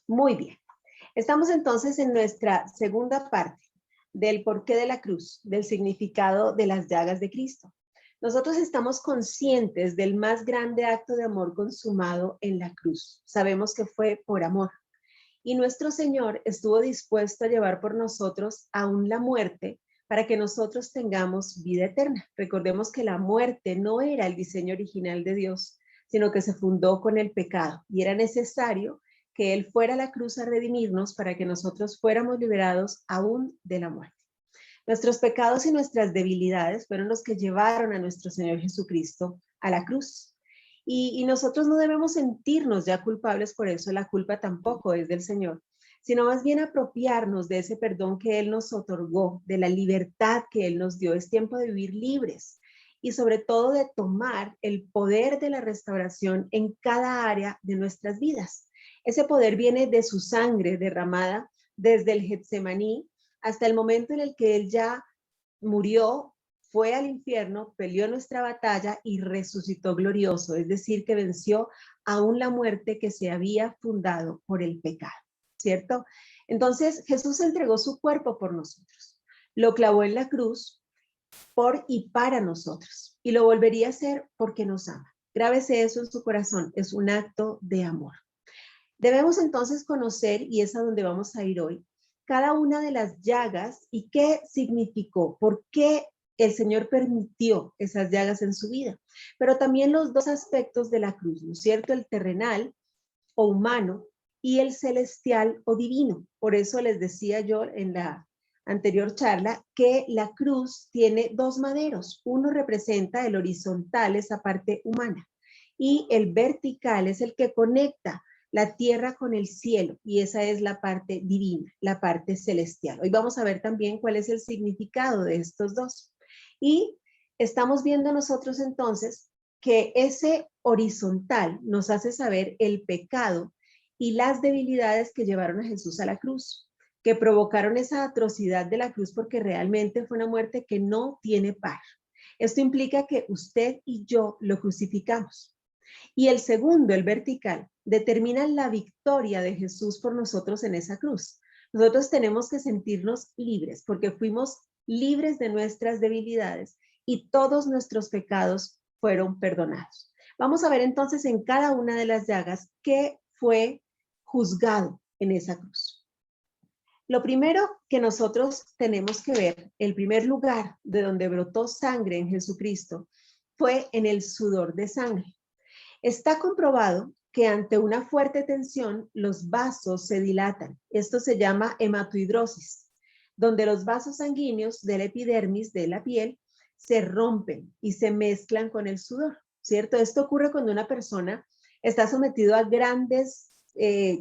Muy bien. Estamos entonces en nuestra segunda parte del porqué de la cruz, del significado de las llagas de Cristo. Nosotros estamos conscientes del más grande acto de amor consumado en la cruz. Sabemos que fue por amor. Y nuestro Señor estuvo dispuesto a llevar por nosotros aún la muerte para que nosotros tengamos vida eterna. Recordemos que la muerte no era el diseño original de Dios, sino que se fundó con el pecado y era necesario que Él fuera a la cruz a redimirnos para que nosotros fuéramos liberados aún de la muerte. Nuestros pecados y nuestras debilidades fueron los que llevaron a nuestro Señor Jesucristo a la cruz. Y nosotros no debemos sentirnos ya culpables por eso, la culpa tampoco es del Señor, sino más bien apropiarnos de ese perdón que Él nos otorgó, de la libertad que Él nos dio. Es tiempo de vivir libres y sobre todo de tomar el poder de la restauración en cada área de nuestras vidas. Ese poder viene de su sangre derramada desde el Getsemaní hasta el momento en el que Él ya murió, fue al infierno, peleó nuestra batalla y resucitó glorioso, es decir, que venció aún la muerte que se había fundado por el pecado, ¿cierto? Entonces Jesús entregó su cuerpo por nosotros, lo clavó en la cruz por y para nosotros y lo volvería a hacer porque nos ama. Grábese eso en su corazón, es un acto de amor. Debemos entonces conocer, y es a donde vamos a ir hoy, cada una de las llagas y qué significó, por qué el Señor permitió esas llagas en su vida, pero también los dos aspectos de la cruz, ¿no es cierto? El terrenal o humano y el celestial o divino. Por eso les decía yo en la anterior charla que la cruz tiene dos maderos. Uno representa el horizontal, esa parte humana, y el vertical es el que conecta la tierra con el cielo, y esa es la parte divina, la parte celestial. Hoy vamos a ver también cuál es el significado de estos dos. Y estamos viendo nosotros entonces que ese horizontal nos hace saber el pecado y las debilidades que llevaron a Jesús a la cruz, que provocaron esa atrocidad de la cruz porque realmente fue una muerte que no tiene par. Esto implica que usted y yo lo crucificamos. Y el segundo, el vertical, determina la victoria de Jesús por nosotros en esa cruz. Nosotros tenemos que sentirnos libres porque fuimos libres de nuestras debilidades y todos nuestros pecados fueron perdonados. Vamos a ver entonces en cada una de las llagas qué fue juzgado en esa cruz. Lo primero que nosotros tenemos que ver, el primer lugar de donde brotó sangre en Jesucristo, fue en el sudor de sangre. Está comprobado que ante una fuerte tensión los vasos se dilatan. Esto se llama hematohidrosis, donde los vasos sanguíneos de la epidermis de la piel se rompen y se mezclan con el sudor, ¿cierto? Esto ocurre cuando una persona está sometido a grandes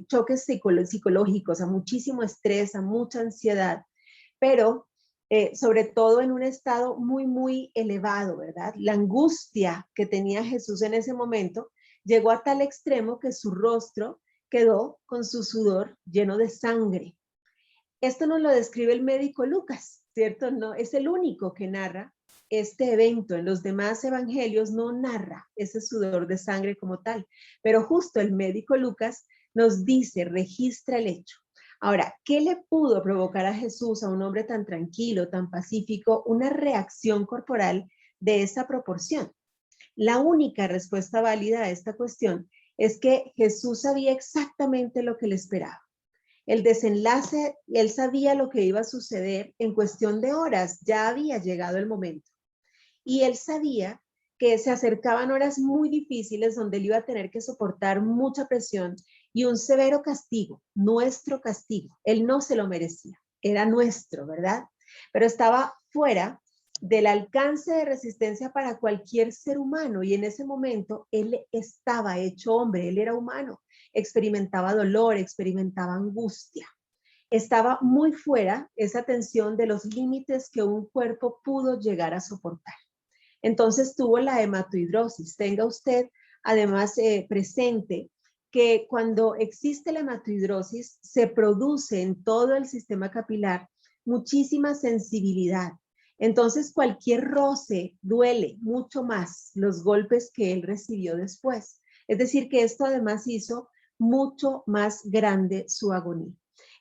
choques psicológicos, a muchísimo estrés, a mucha ansiedad, pero sobre todo en un estado muy, muy elevado, ¿verdad? La angustia que tenía Jesús en ese momento llegó a tal extremo que su rostro quedó con su sudor lleno de sangre. Esto nos lo describe el médico Lucas, ¿cierto? No, es el único que narra este evento. En los demás evangelios no narra ese sudor de sangre como tal, pero justo el médico Lucas nos dice, registra el hecho. Ahora, ¿qué le pudo provocar a Jesús, a un hombre tan tranquilo, tan pacífico, una reacción corporal de esa proporción? La única respuesta válida a esta cuestión es que Jesús sabía exactamente lo que le esperaba. El desenlace, él sabía lo que iba a suceder en cuestión de horas, ya había llegado el momento. Y él sabía que se acercaban horas muy difíciles donde él iba a tener que soportar mucha presión y un severo castigo, nuestro castigo. Él no se lo merecía, era nuestro, ¿verdad? Pero estaba fuera del alcance de resistencia para cualquier ser humano y en ese momento él estaba hecho hombre, él era humano, experimentaba dolor, experimentaba angustia. Estaba muy fuera esa tensión de los límites que un cuerpo pudo llegar a soportar. Entonces tuvo la hematohidrosis. Tenga usted además presente que cuando existe la hematohidrosis se produce en todo el sistema capilar muchísima sensibilidad. Entonces cualquier roce duele mucho más los golpes que él recibió después. Es decir, que esto además hizo mucho más grande su agonía.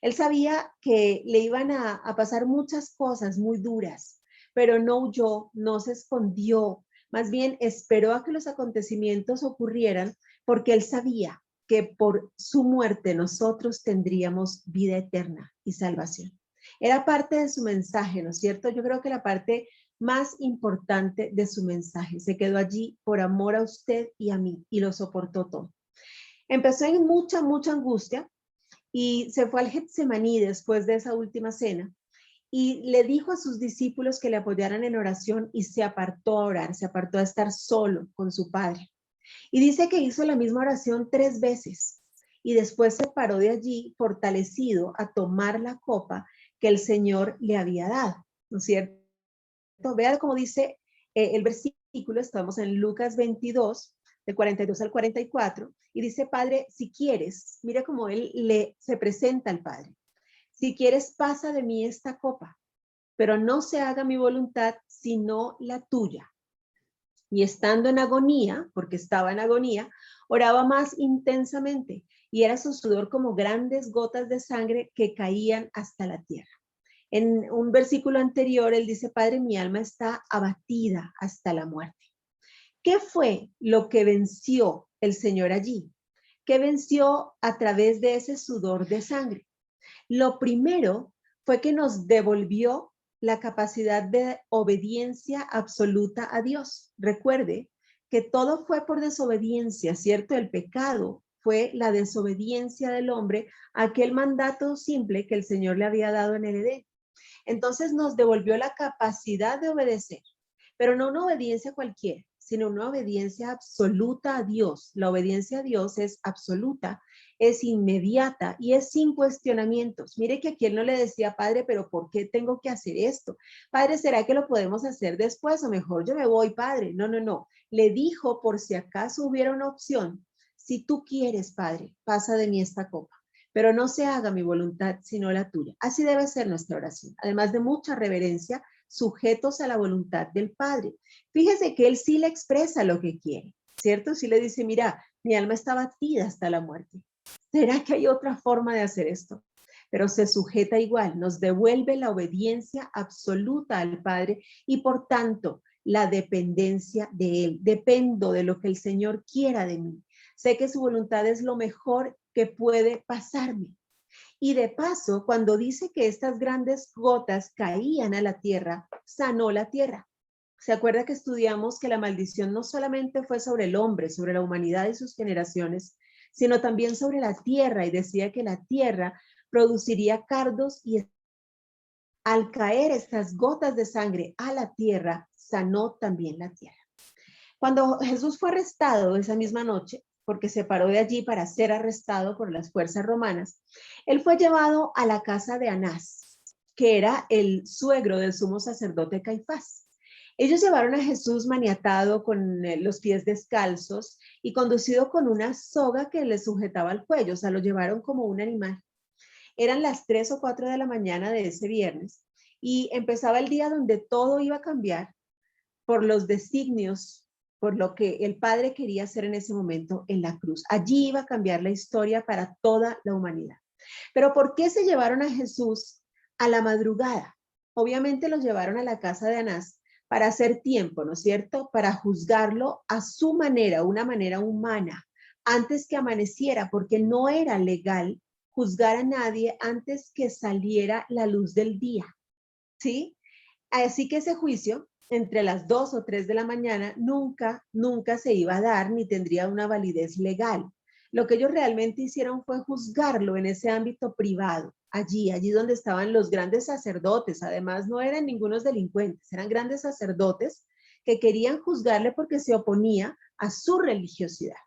Él sabía que le iban a pasar muchas cosas muy duras, pero no huyó, no se escondió, más bien esperó a que los acontecimientos ocurrieran porque él sabía que por su muerte nosotros tendríamos vida eterna y salvación. Era parte de su mensaje, ¿no es cierto? Yo creo que la parte más importante de su mensaje. Se quedó allí por amor a usted y a mí y lo soportó todo. Empezó en mucha angustia y se fue al Getsemaní después de esa última cena y le dijo a sus discípulos que le apoyaran en oración y se apartó a orar, se apartó a estar solo con su padre. Y dice que hizo la misma oración 3 veces y después se paró de allí fortalecido a tomar la copa que el Señor le había dado, ¿no es cierto? Vean cómo dice el versículo, estamos en Lucas 22, del 42 al 44, y dice, Padre, si quieres, mira cómo se presenta al Padre, si quieres pasa de mí esta copa, pero no se haga mi voluntad, sino la tuya. Y estando en agonía, porque estaba en agonía, oraba más intensamente, y era su sudor como grandes gotas de sangre que caían hasta la tierra. En un versículo anterior, él dice, Padre, mi alma está abatida hasta la muerte. ¿Qué fue lo que venció el Señor allí? ¿Qué venció a través de ese sudor de sangre? Lo primero fue que nos devolvió la capacidad de obediencia absoluta a Dios. Recuerde que todo fue por desobediencia, ¿cierto? El pecado fue la desobediencia del hombre a aquel mandato simple que el Señor le había dado en el Edén. Entonces nos devolvió la capacidad de obedecer, pero no una obediencia cualquiera, sino una obediencia absoluta a Dios. La obediencia a Dios es absoluta, es inmediata y es sin cuestionamientos. Mire que aquí él no le decía, Padre, pero ¿por qué tengo que hacer esto? Padre, ¿será que lo podemos hacer después o mejor yo me voy, Padre? No, no, no. Le dijo por si acaso hubiera una opción. Si tú quieres, Padre, pasa de mí esta copa, pero no se haga mi voluntad, sino la tuya. Así debe ser nuestra oración. Además de mucha reverencia, sujetos a la voluntad del Padre. Fíjese que él sí le expresa lo que quiere, ¿cierto? Sí le dice, mira, mi alma está batida hasta la muerte. ¿Será que hay otra forma de hacer esto? Pero se sujeta igual, nos devuelve la obediencia absoluta al Padre y por tanto la dependencia de Él. Dependo de lo que el Señor quiera de mí. Sé que su voluntad es lo mejor que puede pasarme. Y de paso, cuando dice que estas grandes gotas caían a la tierra, sanó la tierra. ¿Se acuerda que estudiamos que la maldición no solamente fue sobre el hombre, sobre la humanidad y sus generaciones, sino también sobre la tierra? Y decía que la tierra produciría cardos y al caer estas gotas de sangre a la tierra, sanó también la tierra. Cuando Jesús fue arrestado esa misma noche, porque se paró de allí para ser arrestado por las fuerzas romanas, él fue llevado a la casa de Anás, que era el suegro del sumo sacerdote Caifás. Ellos llevaron a Jesús maniatado con los pies descalzos y conducido con una soga que le sujetaba al cuello, o sea, lo llevaron como un animal. Eran las 3 o 4 de la mañana de ese viernes y empezaba el día donde todo iba a cambiar por los designios, por lo que el Padre quería hacer en ese momento en la cruz. Allí iba a cambiar la historia para toda la humanidad. Pero ¿por qué se llevaron a Jesús a la madrugada? Obviamente lo llevaron a la casa de Anás para hacer tiempo, ¿no es cierto? Para juzgarlo a su manera, una manera humana, antes que amaneciera, porque no era legal juzgar a nadie antes que saliera la luz del día, ¿sí? Así que ese juicio entre las 2 o 3 de la mañana nunca se iba a dar ni tendría una validez legal. Lo que ellos realmente hicieron fue juzgarlo en ese ámbito privado, allí donde estaban los grandes sacerdotes. Además, no eran ningunos delincuentes, eran grandes sacerdotes que querían juzgarle porque se oponía a su religiosidad,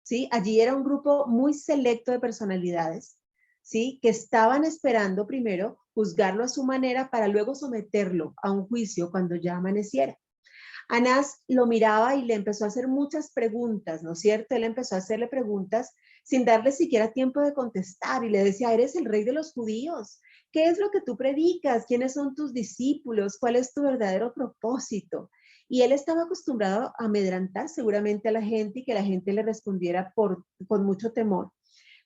¿sí? Allí era un grupo muy selecto de personalidades, ¿sí? Que estaban esperando primero juzgarlo a su manera para luego someterlo a un juicio cuando ya amaneciera. Anás lo miraba y le empezó a hacer muchas preguntas, ¿no es cierto? Él empezó a hacerle preguntas sin darle siquiera tiempo de contestar y le decía, ¿eres el rey de los judíos? ¿Qué es lo que tú predicas? ¿Quiénes son tus discípulos? ¿Cuál es tu verdadero propósito? Y él estaba acostumbrado a amedrantar seguramente a la gente y que la gente le respondiera con mucho temor.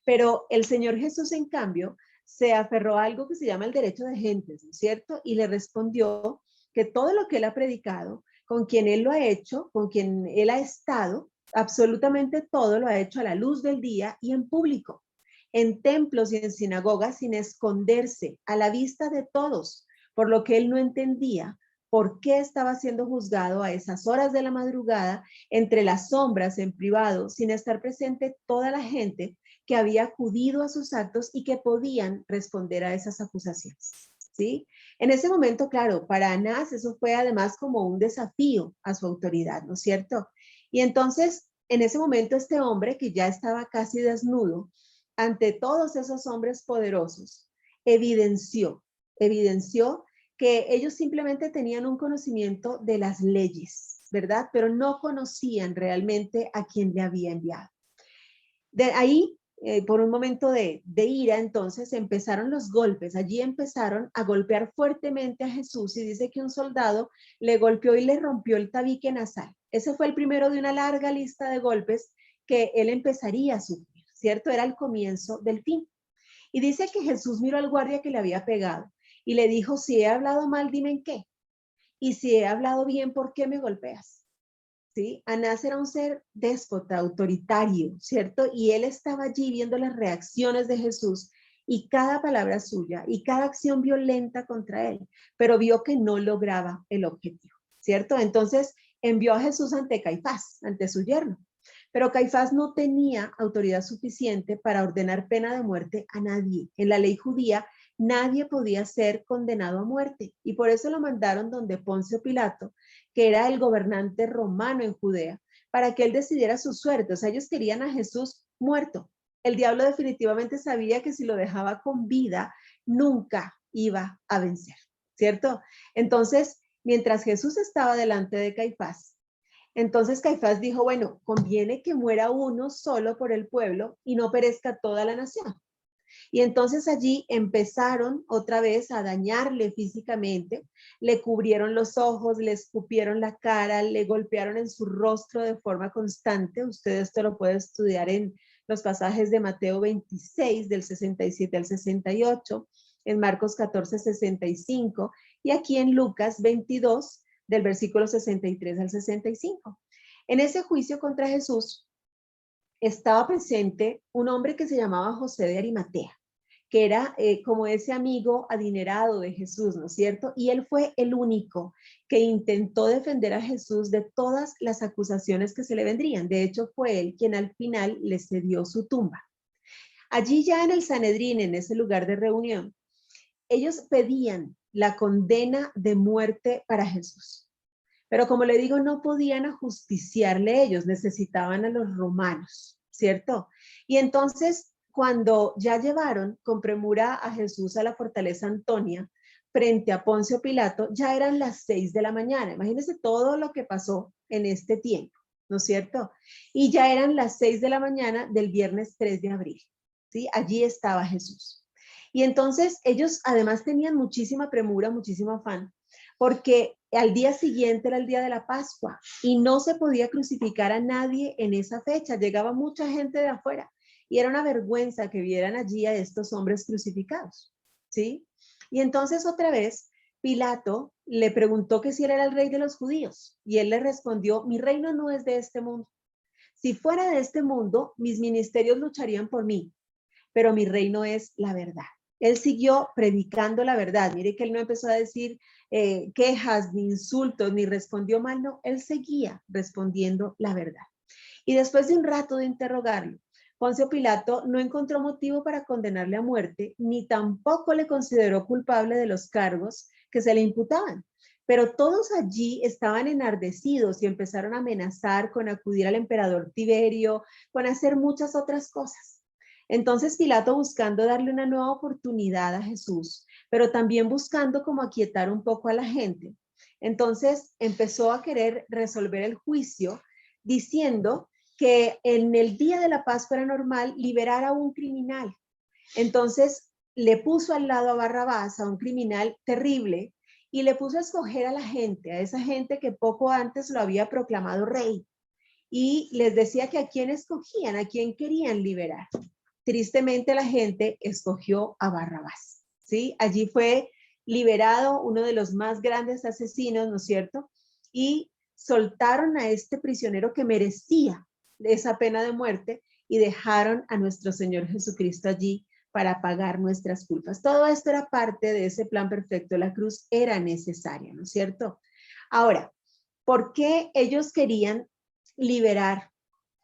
Pero el Señor Jesús, en cambio, se aferró a algo que se llama el derecho de gentes, ¿no es cierto? Y le respondió que todo lo que él ha predicado, con quien él lo ha hecho, con quien él ha estado, absolutamente todo lo ha hecho a la luz del día y en público, en templos y en sinagogas, sin esconderse, a la vista de todos, por lo que él no entendía por qué estaba siendo juzgado a esas horas de la madrugada, entre las sombras, en privado, sin estar presente toda la gente que había acudido a sus actos y que podían responder a esas acusaciones, ¿sí? En ese momento, claro, para Anás eso fue además como un desafío a su autoridad, ¿no es cierto? Y entonces, en ese momento, este hombre que ya estaba casi desnudo, ante todos esos hombres poderosos, evidenció que ellos simplemente tenían un conocimiento de las leyes, ¿verdad? Pero no conocían realmente a quien le había enviado. De ahí, por un momento de ira, entonces empezaron los golpes. Allí empezaron a golpear fuertemente a Jesús y dice que un soldado le golpeó y le rompió el tabique nasal. Ese fue el primero de una larga lista de golpes que él empezaría a sufrir, ¿cierto? Era el comienzo del fin. Y dice que Jesús miró al guardia que le había pegado y le dijo, si he hablado mal, dime en qué. Y si he hablado bien, ¿por qué me golpeas? ¿Sí? Anás era un ser déspota, autoritario, ¿cierto? Y él estaba allí viendo las reacciones de Jesús y cada palabra suya y cada acción violenta contra él, pero vio que no lograba el objetivo, ¿cierto? Entonces envió a Jesús ante Caifás, ante su yerno. Pero Caifás no tenía autoridad suficiente para ordenar pena de muerte a nadie. En la ley judía, nadie podía ser condenado a muerte y por eso lo mandaron donde Poncio Pilato, que era el gobernante romano en Judea, para que él decidiera su suerte. O sea, ellos querían a Jesús muerto. El diablo definitivamente sabía que si lo dejaba con vida, nunca iba a vencer, ¿cierto? Entonces, mientras Jesús estaba delante de Caifás, entonces Caifás dijo, bueno, conviene que muera uno solo por el pueblo y no perezca toda la nación. Y entonces allí empezaron otra vez a dañarle físicamente, le cubrieron los ojos, le escupieron la cara, le golpearon en su rostro de forma constante. Usted esto lo puede estudiar en los pasajes de Mateo 26, del 67 al 68, en Marcos 14, 65, y aquí en Lucas 22, del versículo 63 al 65. En ese juicio contra Jesús estaba presente un hombre que se llamaba José de Arimatea, que era como ese amigo adinerado de Jesús, ¿no es cierto? Y él fue el único que intentó defender a Jesús de todas las acusaciones que se le vendrían. De hecho, fue él quien al final le cedió su tumba. Allí ya en el Sanedrín, en ese lugar de reunión, ellos pedían la condena de muerte para Jesús. Pero como le digo, no podían ajusticiarle ellos, necesitaban a los romanos, ¿cierto? Y entonces, cuando ya llevaron con premura a Jesús a la fortaleza Antonia, frente a Poncio Pilato, ya eran las 6 de la mañana. Imagínense todo lo que pasó en este tiempo, ¿no es cierto? Y ya eran las 6 de la mañana del viernes 3 de abril, ¿sí? Allí estaba Jesús. Y entonces ellos además tenían muchísima premura, muchísimo afán, porque al día siguiente era el día de la Pascua y no se podía crucificar a nadie en esa fecha. Llegaba mucha gente de afuera y era una vergüenza que vieran allí a estos hombres crucificados, ¿sí? Y entonces otra vez Pilato le preguntó que si él era el rey de los judíos y él le respondió, mi reino no es de este mundo. Si fuera de este mundo, mis ministerios lucharían por mí, pero mi reino es la verdad. Él siguió predicando la verdad. Mire que él no empezó a decir quejas ni insultos, ni respondió mal, no, él seguía respondiendo la verdad. Y después de un rato de interrogarlo, Poncio Pilato no encontró motivo para condenarle a muerte, ni tampoco le consideró culpable de los cargos que se le imputaban. Pero todos allí estaban enardecidos y empezaron a amenazar con acudir al emperador Tiberio, con hacer muchas otras cosas. Entonces Pilato, buscando darle una nueva oportunidad a Jesús, pero también buscando como aquietar un poco a la gente, entonces empezó a querer resolver el juicio diciendo que en el día de la Pascua era normal liberar a un criminal. Entonces le puso al lado a Barrabás, a un criminal terrible, y le puso a escoger a la gente, a esa gente que poco antes lo había proclamado rey. Y les decía que a quién escogían, a quién querían liberar. tristemente la gente escogió a Barrabás, ¿sí? Allí fue liberado uno de los más grandes asesinos, ¿no es cierto? Y soltaron a este prisionero que merecía esa pena de muerte y dejaron a nuestro Señor Jesucristo allí para pagar nuestras culpas. Todo esto era parte de ese plan perfecto. La cruz era necesaria, ¿no es cierto? Ahora, ¿por qué ellos querían liberar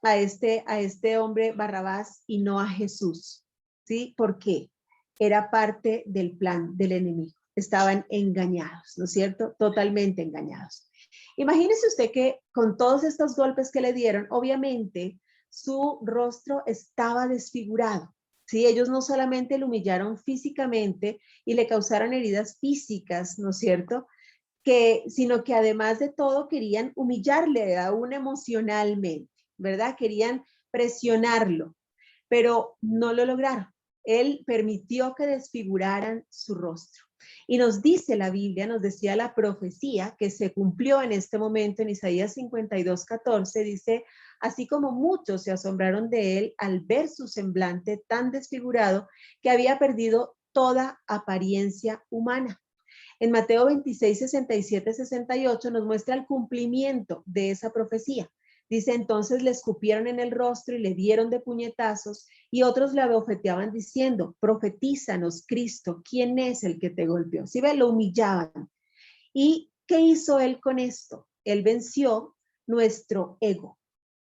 a este hombre Barrabás y no a Jesús? ¿Sí? ¿Por qué? Era parte del plan del enemigo. Estaban engañados, ¿no es cierto? Totalmente engañados. Imagínese usted que con todos estos golpes que le dieron, obviamente su rostro estaba desfigurado. Sí, ellos no solamente lo humillaron físicamente y le causaron heridas físicas, ¿no es cierto? Sino que además de todo querían humillarle aún emocionalmente, ¿verdad? Querían presionarlo, pero no lo lograron. Él permitió que desfiguraran su rostro. Y nos dice la Biblia, nos decía la profecía que se cumplió en este momento en Isaías 52:14, dice, así como muchos se asombraron de él al ver su semblante tan desfigurado que había perdido toda apariencia humana. En Mateo 26, 67, 68 nos muestra el cumplimiento de esa profecía. Dice, entonces le escupieron en el rostro y le dieron de puñetazos y otros le abofeteaban diciendo, profetízanos, Cristo, ¿quién es el que te golpeó? ¿Sí ve? Lo humillaban. ¿Y qué hizo él con esto? Él venció nuestro ego,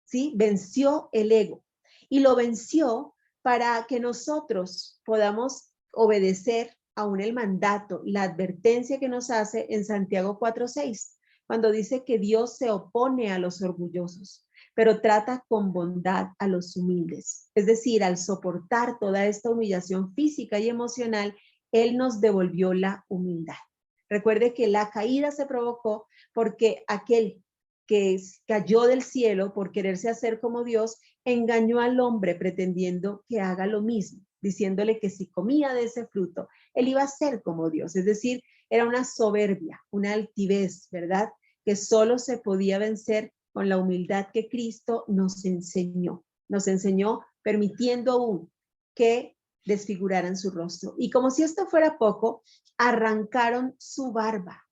¿sí? Venció el ego y lo venció para que nosotros podamos obedecer aún el mandato, la advertencia que nos hace en Santiago 4:6, cuando dice que Dios se opone a los orgullosos, pero trata con bondad a los humildes. Es decir, al soportar toda esta humillación física y emocional, Él nos devolvió la humildad. Recuerde que la caída se provocó porque aquel que cayó del cielo por quererse hacer como Dios, engañó al hombre pretendiendo que haga lo mismo, diciéndole que si comía de ese fruto, él iba a ser como Dios. Es decir, era una soberbia, una altivez, ¿verdad? Que solo se podía vencer con la humildad que Cristo nos enseñó. Nos enseñó permitiendo aún que desfiguraran su rostro. Y como si esto fuera poco, arrancaron su barba.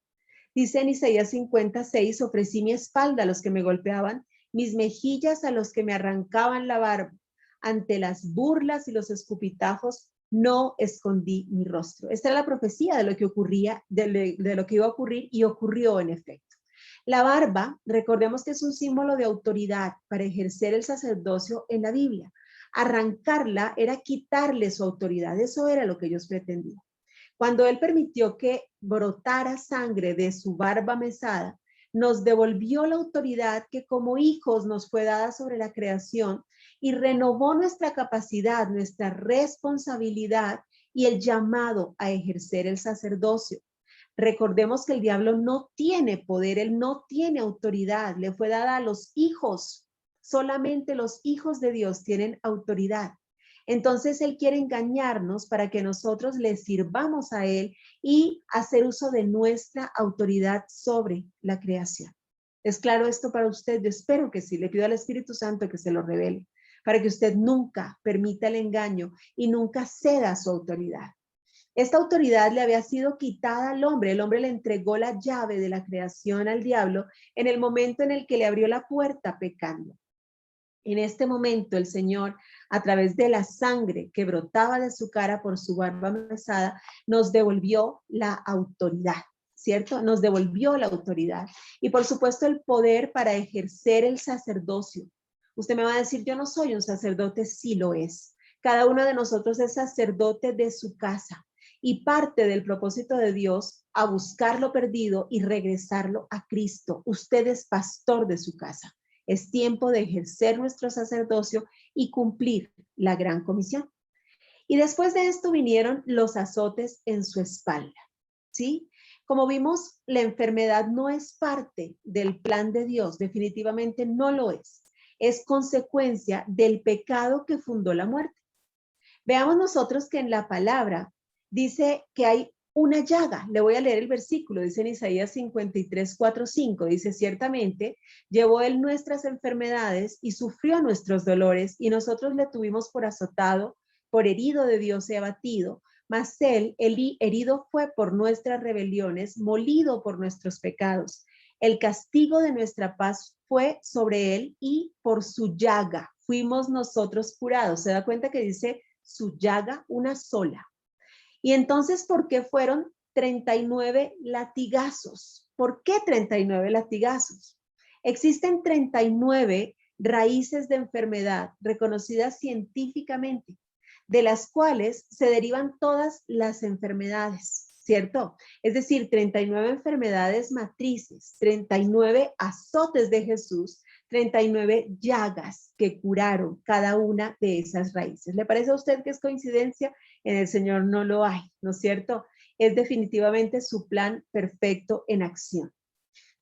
Dice en Isaías 56, ofrecí mi espalda a los que me golpeaban, mis mejillas a los que me arrancaban la barba. Ante las burlas y los escupitajos, no escondí mi rostro. Esta era la profecía de lo que ocurría, de lo que iba a ocurrir y ocurrió en efecto. La barba, recordemos que es un símbolo de autoridad para ejercer el sacerdocio en la Biblia. Arrancarla era quitarle su autoridad, eso era lo que ellos pretendían. Cuando él permitió que brotara sangre de su barba mesada, nos devolvió la autoridad que como hijos nos fue dada sobre la creación y renovó nuestra capacidad, nuestra responsabilidad y el llamado a ejercer el sacerdocio. Recordemos que el diablo no tiene poder, él no tiene autoridad, le fue dada a los hijos. Solamente los hijos de Dios tienen autoridad. Entonces él quiere engañarnos para que nosotros le sirvamos a él y hacer uso de nuestra autoridad sobre la creación. ¿Es claro esto para usted? Yo espero que sí. Le pido al Espíritu Santo que se lo revele para que usted nunca permita el engaño y nunca ceda su autoridad. Esta autoridad le había sido quitada al hombre. El hombre le entregó la llave de la creación al diablo en el momento en el que le abrió la puerta pecando. En este momento el Señor, a través de la sangre que brotaba de su cara por su barba mesada, nos devolvió la autoridad, ¿cierto? Nos devolvió la autoridad y por supuesto el poder para ejercer el sacerdocio. Usted me va a decir, yo no soy un sacerdote, sí lo es. Cada uno de nosotros es sacerdote de su casa y parte del propósito de Dios a buscar lo perdido y regresarlo a Cristo. Usted es pastor de su casa. Es tiempo de ejercer nuestro sacerdocio y cumplir la gran comisión. Y después de esto vinieron los azotes en su espalda, ¿sí? Como vimos, la enfermedad no es parte del plan de Dios, definitivamente no lo es. Es consecuencia del pecado que fundó la muerte. Veamos nosotros que en la palabra dice que hay una llaga. Le voy a leer el versículo, dice en Isaías 53, 4, 5, dice, ciertamente llevó él nuestras enfermedades y sufrió nuestros dolores y nosotros le tuvimos por azotado, por herido de Dios y abatido, mas él herido fue por nuestras rebeliones, molido por nuestros pecados. El castigo de nuestra paz fue sobre él y por su llaga fuimos nosotros curados. ¿Se da cuenta que dice su llaga una sola? Y entonces, ¿por qué fueron 39 latigazos? ¿Por qué 39 latigazos? Existen 39 raíces de enfermedad reconocidas científicamente, de las cuales se derivan todas las enfermedades, ¿cierto? Es decir, 39 enfermedades matrices, 39 azotes de Jesús, 39 llagas que curaron cada una de esas raíces. ¿Le parece a usted que es coincidencia? En el Señor no lo hay, ¿no es cierto? Es definitivamente su plan perfecto en acción.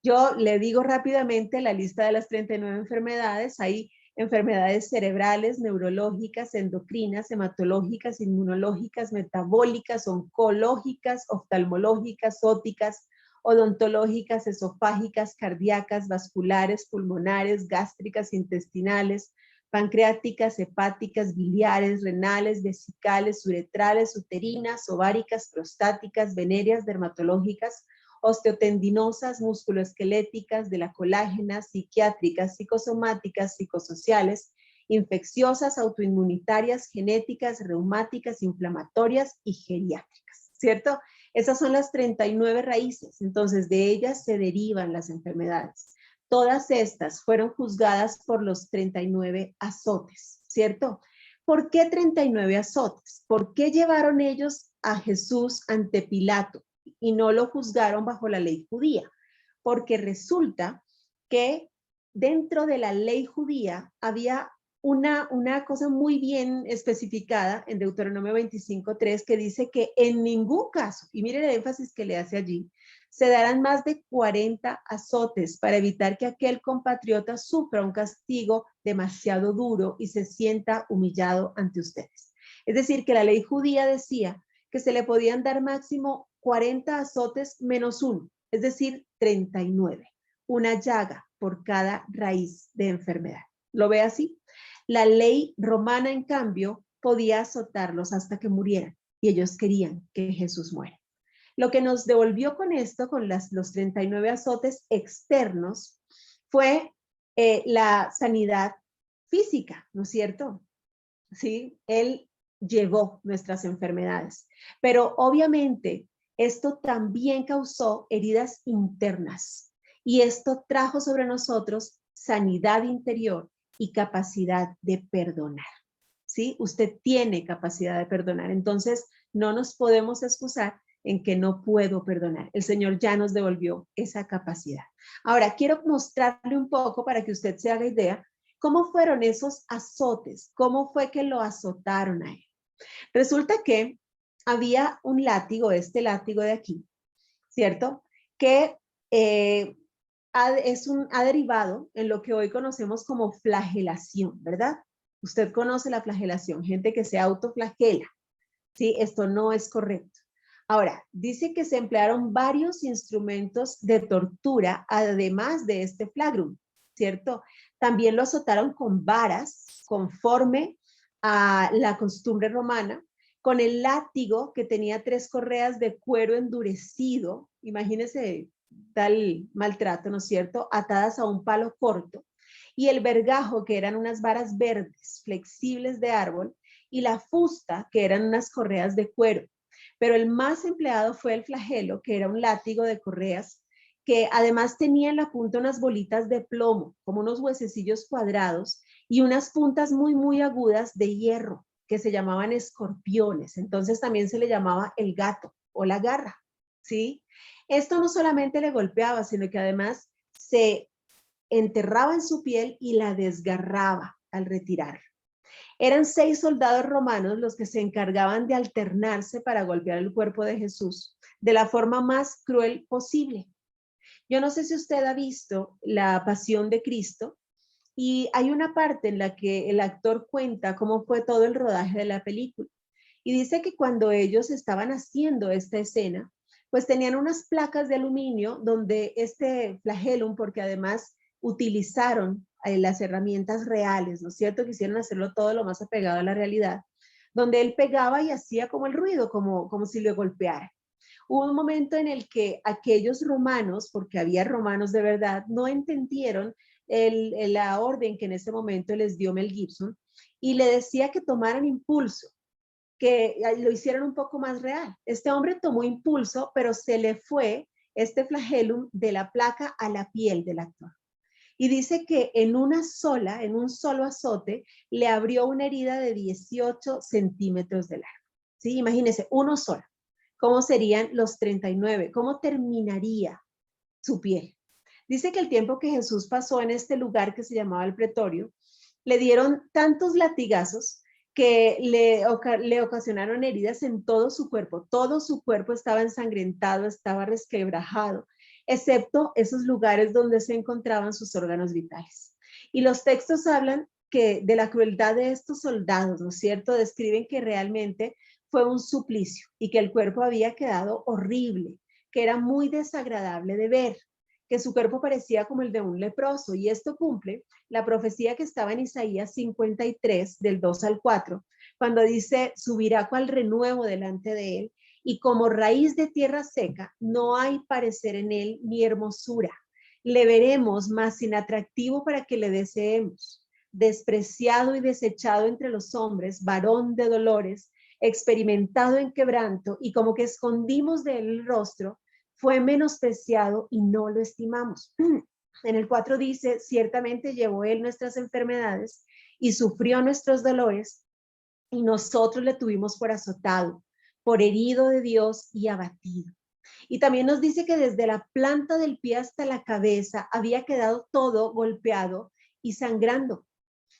Yo le digo rápidamente la lista de las 39 enfermedades. Hay enfermedades cerebrales, neurológicas, endocrinas, hematológicas, inmunológicas, metabólicas, oncológicas, oftalmológicas, ópticas, odontológicas, esofágicas, cardíacas, vasculares, pulmonares, gástricas, intestinales, pancreáticas, hepáticas, biliares, renales, vesicales, uretrales, uterinas, ováricas, prostáticas, venéreas, dermatológicas, osteotendinosas, musculoesqueléticas, de la colágena, psiquiátricas, psicosomáticas, psicosociales, infecciosas, autoinmunitarias, genéticas, reumáticas, inflamatorias y geriátricas, ¿cierto? Esas son las 39 raíces, entonces de ellas se derivan las enfermedades. Todas estas fueron juzgadas por los 39 azotes, ¿cierto? ¿Por qué 39 azotes? ¿Por qué llevaron ellos a Jesús ante Pilato y no lo juzgaron bajo la ley judía? Porque resulta que dentro de la ley judía había una cosa muy bien especificada en Deuteronomio 25:3 que dice que en ningún caso, y miren el énfasis que le hace allí, se darán más de 40 azotes para evitar que aquel compatriota sufra un castigo demasiado duro y se sienta humillado ante ustedes. Es decir, que la ley judía decía que se le podían dar máximo 40 azotes menos uno, es decir, 39, una llaga por cada raíz de enfermedad. ¿Lo ve así? La ley romana, en cambio, podía azotarlos hasta que murieran y ellos querían que Jesús muera. Lo que nos devolvió con esto, con los 39 azotes externos, fue la sanidad física, ¿no es cierto? Sí, Él llevó nuestras enfermedades, pero obviamente esto también causó heridas internas y esto trajo sobre nosotros sanidad interior y capacidad de perdonar. ¿Sí? Usted tiene capacidad de perdonar, entonces no nos podemos excusar en que no puedo perdonar. El Señor ya nos devolvió esa capacidad. Ahora, quiero mostrarle un poco para que usted se haga idea cómo fueron esos azotes, cómo fue que lo azotaron a él. Resulta que había un látigo, este látigo de aquí, ¿cierto? Que ha derivado en lo que hoy conocemos como flagelación, ¿verdad? Usted conoce la flagelación, gente que se autoflagela, ¿sí? Esto no es correcto. Ahora, dice que se emplearon varios instrumentos de tortura, además de este flagrum, ¿cierto? También lo azotaron con varas, conforme a la costumbre romana, con el látigo que tenía 3 correas de cuero endurecido, imagínense tal maltrato, ¿no es cierto?, atadas a un palo corto, y el vergajo, que eran unas varas verdes, flexibles de árbol, y la fusta, que eran unas correas de cuero. Pero el más empleado fue el flagelo, que era un látigo de correas, que además tenía en la punta unas bolitas de plomo, como unos huesecillos cuadrados, y unas puntas muy, muy agudas de hierro, que se llamaban escorpiones. Entonces también se le llamaba el gato o la garra, ¿sí? Esto no solamente le golpeaba, sino que además se enterraba en su piel y la desgarraba al retirarla. Eran 6 soldados romanos los que se encargaban de alternarse para golpear el cuerpo de Jesús de la forma más cruel posible. Yo no sé si usted ha visto La Pasión de Cristo y hay una parte en la que el actor cuenta cómo fue todo el rodaje de la película. Y dice que cuando ellos estaban haciendo esta escena, pues tenían unas placas de aluminio donde este flagellum, porque además utilizaron las herramientas reales, ¿no es cierto? Quisieron hacerlo todo lo más apegado a la realidad. donde él pegaba y hacía como el ruido, como si lo golpeara. Hubo un momento en el que aquellos romanos, porque había romanos de verdad, no entendieron la orden que en ese momento les dio Mel Gibson y le decía que tomaran impulso, que lo hicieran un poco más real. Este hombre tomó impulso, pero se le fue este flagellum de la placa a la piel del actor. Y dice que en un solo azote, le abrió una herida de 18 centímetros de largo. ¿Sí? Imagínense, uno solo. ¿Cómo serían los 39? ¿Cómo terminaría su piel? Dice que el tiempo que Jesús pasó en este lugar que se llamaba el Pretorio, le dieron tantos latigazos que le ocasionaron heridas en todo su cuerpo. Todo su cuerpo estaba ensangrentado, estaba resquebrajado, excepto esos lugares donde se encontraban sus órganos vitales. Y los textos hablan de la crueldad de estos soldados, ¿no es cierto? Describen que realmente fue un suplicio y que el cuerpo había quedado horrible, que era muy desagradable de ver, que su cuerpo parecía como el de un leproso, y esto cumple la profecía que estaba en Isaías 53, del 2 al 4, cuando dice, subirá cual renuevo delante de él, y como raíz de tierra seca, no hay parecer en él ni hermosura. Le veremos, mas sin atractivo para que le deseemos. Despreciado y desechado entre los hombres, varón de dolores, experimentado en quebranto, y como que escondimos de él el rostro, fue menospreciado y no lo estimamos. En el 4 dice, ciertamente llevó él nuestras enfermedades y sufrió nuestros dolores, y nosotros le tuvimos por azotado, por herido de Dios y abatido. Y también nos dice que desde la planta del pie hasta la cabeza había quedado todo golpeado y sangrando.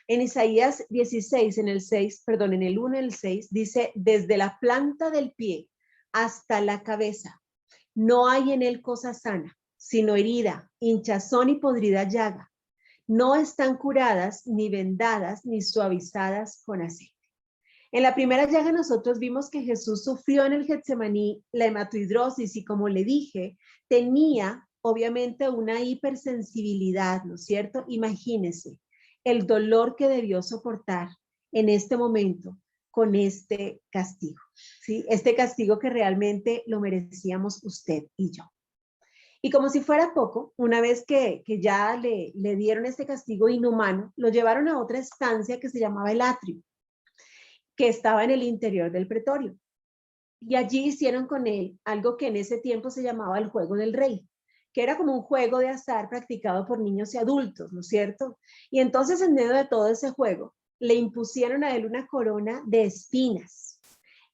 En Isaías 16, en el 1 y el 6, dice, desde la planta del pie hasta la cabeza, no hay en él cosa sana, sino herida, hinchazón y podrida llaga. No están curadas, ni vendadas, ni suavizadas con aceite. En la primera llaga nosotros vimos que Jesús sufrió en el Getsemaní la hematohidrosis y, como le dije, tenía obviamente una hipersensibilidad, ¿no es cierto? Imagínense el dolor que debió soportar en este momento con este castigo, ¿sí? Este castigo que realmente lo merecíamos usted y yo. Y como si fuera poco, una vez que ya le dieron este castigo inhumano, lo llevaron a otra estancia que se llamaba el atrio, que estaba en el interior del pretorio. Y allí hicieron con él algo que en ese tiempo se llamaba el juego del rey, que era como un juego de azar practicado por niños y adultos, ¿no es cierto? Y entonces, en medio de todo ese juego, le impusieron a él una corona de espinas.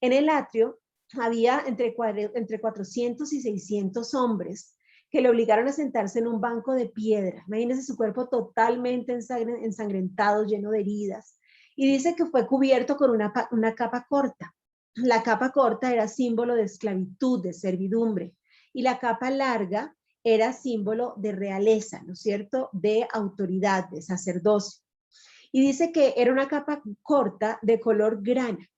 En el atrio había entre 400 y 600 hombres que le obligaron a sentarse en un banco de piedra. Imagínense su cuerpo totalmente ensangrentado, lleno de heridas. Y dice que fue cubierto con una capa corta. La capa corta era símbolo de esclavitud, de servidumbre, y la capa larga era símbolo de realeza, ¿no es cierto?, de autoridad, de sacerdocio. Y dice que era una capa corta de color grana,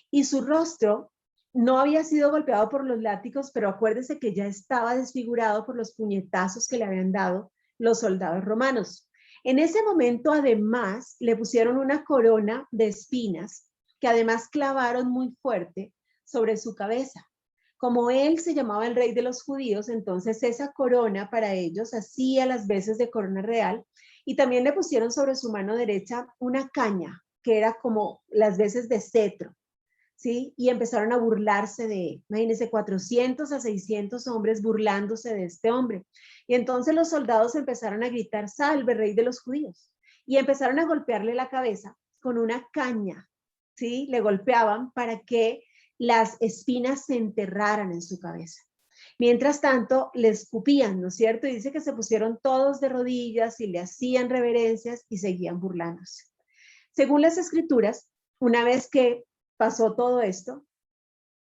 y su rostro no había sido golpeado por los látigos, pero acuérdese que ya estaba desfigurado por los puñetazos que le habían dado los soldados romanos. En ese momento, además, le pusieron una corona de espinas que además clavaron muy fuerte sobre su cabeza. Como él se llamaba el rey de los judíos, entonces esa corona para ellos hacía las veces de corona real, y también le pusieron sobre su mano derecha una caña, que era como las veces de cetro, ¿sí? Y empezaron a burlarse de él. Imagínense, 400 a 600 hombres burlándose de este hombre. Y entonces los soldados empezaron a gritar, salve, rey de los judíos. Y empezaron a golpearle la cabeza con una caña, ¿sí? Le golpeaban para que las espinas se enterraran en su cabeza. Mientras tanto, le escupían, ¿no es cierto? Y dice que se pusieron todos de rodillas y le hacían reverencias y seguían burlándose. Según las escrituras, una vez que pasó todo esto,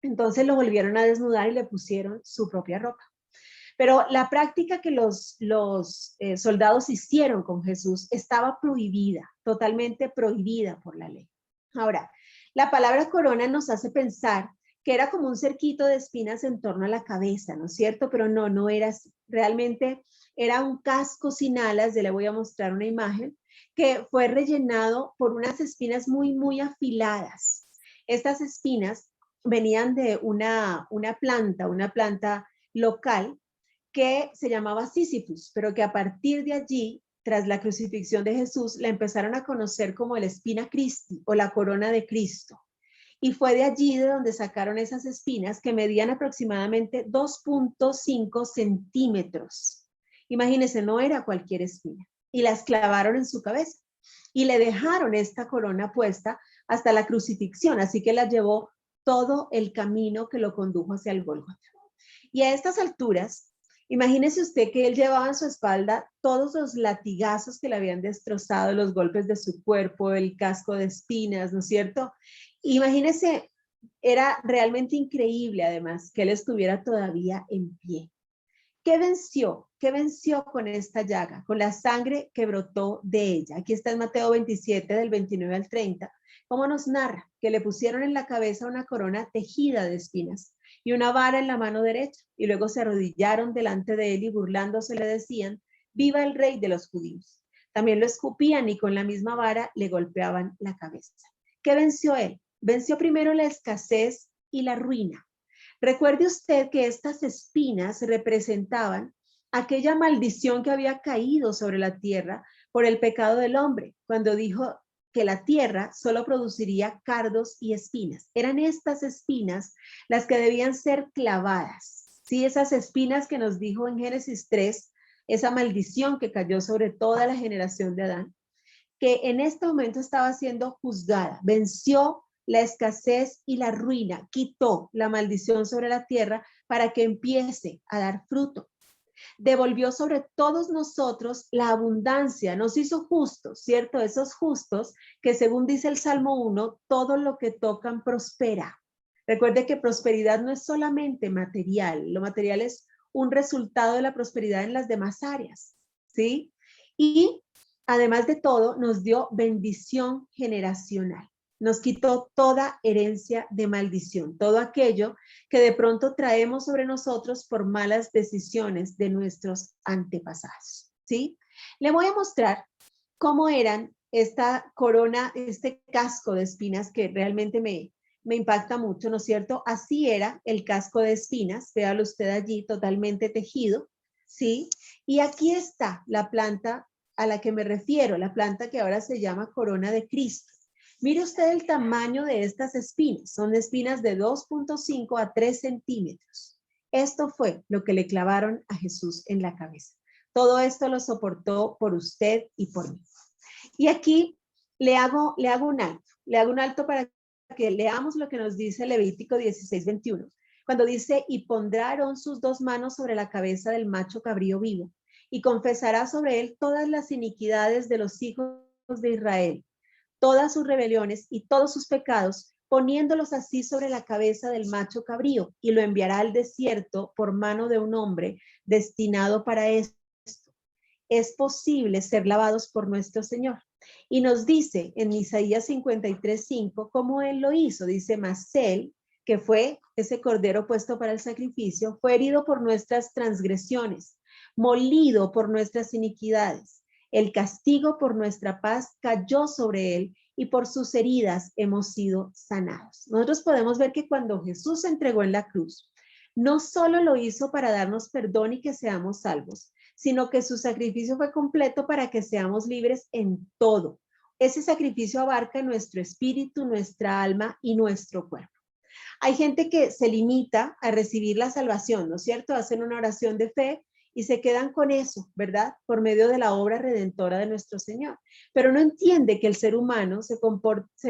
entonces lo volvieron a desnudar y le pusieron su propia ropa. Pero la práctica que los soldados hicieron con Jesús estaba prohibida, totalmente prohibida por la ley. Ahora, la palabra corona nos hace pensar que era como un cerquito de espinas en torno a la cabeza, ¿no es cierto? Pero no era así. Realmente era un casco sin alas, le voy a mostrar una imagen, que fue rellenado por unas espinas muy, muy afiladas. Estas espinas venían de una planta local que se llamaba Sísifus, pero que a partir de allí, tras la crucifixión de Jesús, la empezaron a conocer como el Spina Christi o la corona de Cristo. Y fue de allí de donde sacaron esas espinas que medían aproximadamente 2.5 centímetros. Imagínense, no era cualquier espina. Y las clavaron en su cabeza. Y le dejaron esta corona puesta hasta la crucifixión. Así que la llevó todo el camino que lo condujo hacia el Gólgota. Y a estas alturas, imagínese usted que él llevaba en su espalda todos los latigazos que le habían destrozado, los golpes de su cuerpo, el casco de espinas, ¿no es cierto? Imagínese, era realmente increíble además que él estuviera todavía en pie. ¿Qué venció? ¿Qué venció con esta llaga? Con la sangre que brotó de ella. Aquí está en Mateo 27, del 29 al 30. ¿Cómo nos narra? Que le pusieron en la cabeza una corona tejida de espinas y una vara en la mano derecha. Y luego se arrodillaron delante de él y burlándose le decían, viva el rey de los judíos. También lo escupían y con la misma vara le golpeaban la cabeza. ¿Qué venció él? Venció primero la escasez y la ruina. Recuerde usted que estas espinas representaban aquella maldición que había caído sobre la tierra por el pecado del hombre, cuando dijo que la tierra solo produciría cardos y espinas. Eran estas espinas las que debían ser clavadas. Sí, esas espinas que nos dijo en Génesis 3, esa maldición que cayó sobre toda la generación de Adán, que en este momento estaba siendo juzgada, venció la escasez y la ruina, quitó la maldición sobre la tierra para que empiece a dar fruto. Devolvió sobre todos nosotros la abundancia, nos hizo justos, ¿cierto? Esos justos que según dice el Salmo 1, todo lo que tocan prospera. Recuerde que prosperidad no es solamente material, lo material es un resultado de la prosperidad en las demás áreas, ¿sí? Y además de todo, nos dio bendición generacional. Nos quitó toda herencia de maldición, todo aquello que de pronto traemos sobre nosotros por malas decisiones de nuestros antepasados, ¿sí? Le voy a mostrar cómo eran esta corona, este casco de espinas que realmente me impacta mucho, ¿no es cierto? Así era el casco de espinas, véalo usted allí totalmente tejido, ¿sí? Y aquí está la planta a la que me refiero, la planta que ahora se llama corona de Cristo. Mire usted el tamaño de estas espinas. Son espinas de 2.5 a 3 centímetros. Esto fue lo que le clavaron a Jesús en la cabeza. Todo esto lo soportó por usted y por mí. Y aquí le hago un alto para que leamos lo que nos dice Levítico 16:21. Cuando dice, y pondrán sus dos manos sobre la cabeza del macho cabrío vivo, y confesará sobre él todas las iniquidades de los hijos de Israel, todas sus rebeliones y todos sus pecados, poniéndolos así sobre la cabeza del macho cabrío, y lo enviará al desierto por mano de un hombre destinado para esto. Es posible ser lavados por nuestro Señor. Y nos dice en Isaías 53:5 cómo él lo hizo. Dice, mas él, que fue ese cordero puesto para el sacrificio, fue herido por nuestras transgresiones, molido por nuestras iniquidades. El castigo por nuestra paz cayó sobre él y por sus heridas hemos sido sanados. Nosotros podemos ver que cuando Jesús se entregó en la cruz, no solo lo hizo para darnos perdón y que seamos salvos, sino que su sacrificio fue completo para que seamos libres en todo. Ese sacrificio abarca nuestro espíritu, nuestra alma y nuestro cuerpo. Hay gente que se limita a recibir la salvación, ¿no es cierto? Hacen una oración de fe y se quedan con eso, ¿verdad? Por medio de la obra redentora de nuestro Señor. Pero no entiende que el ser humano se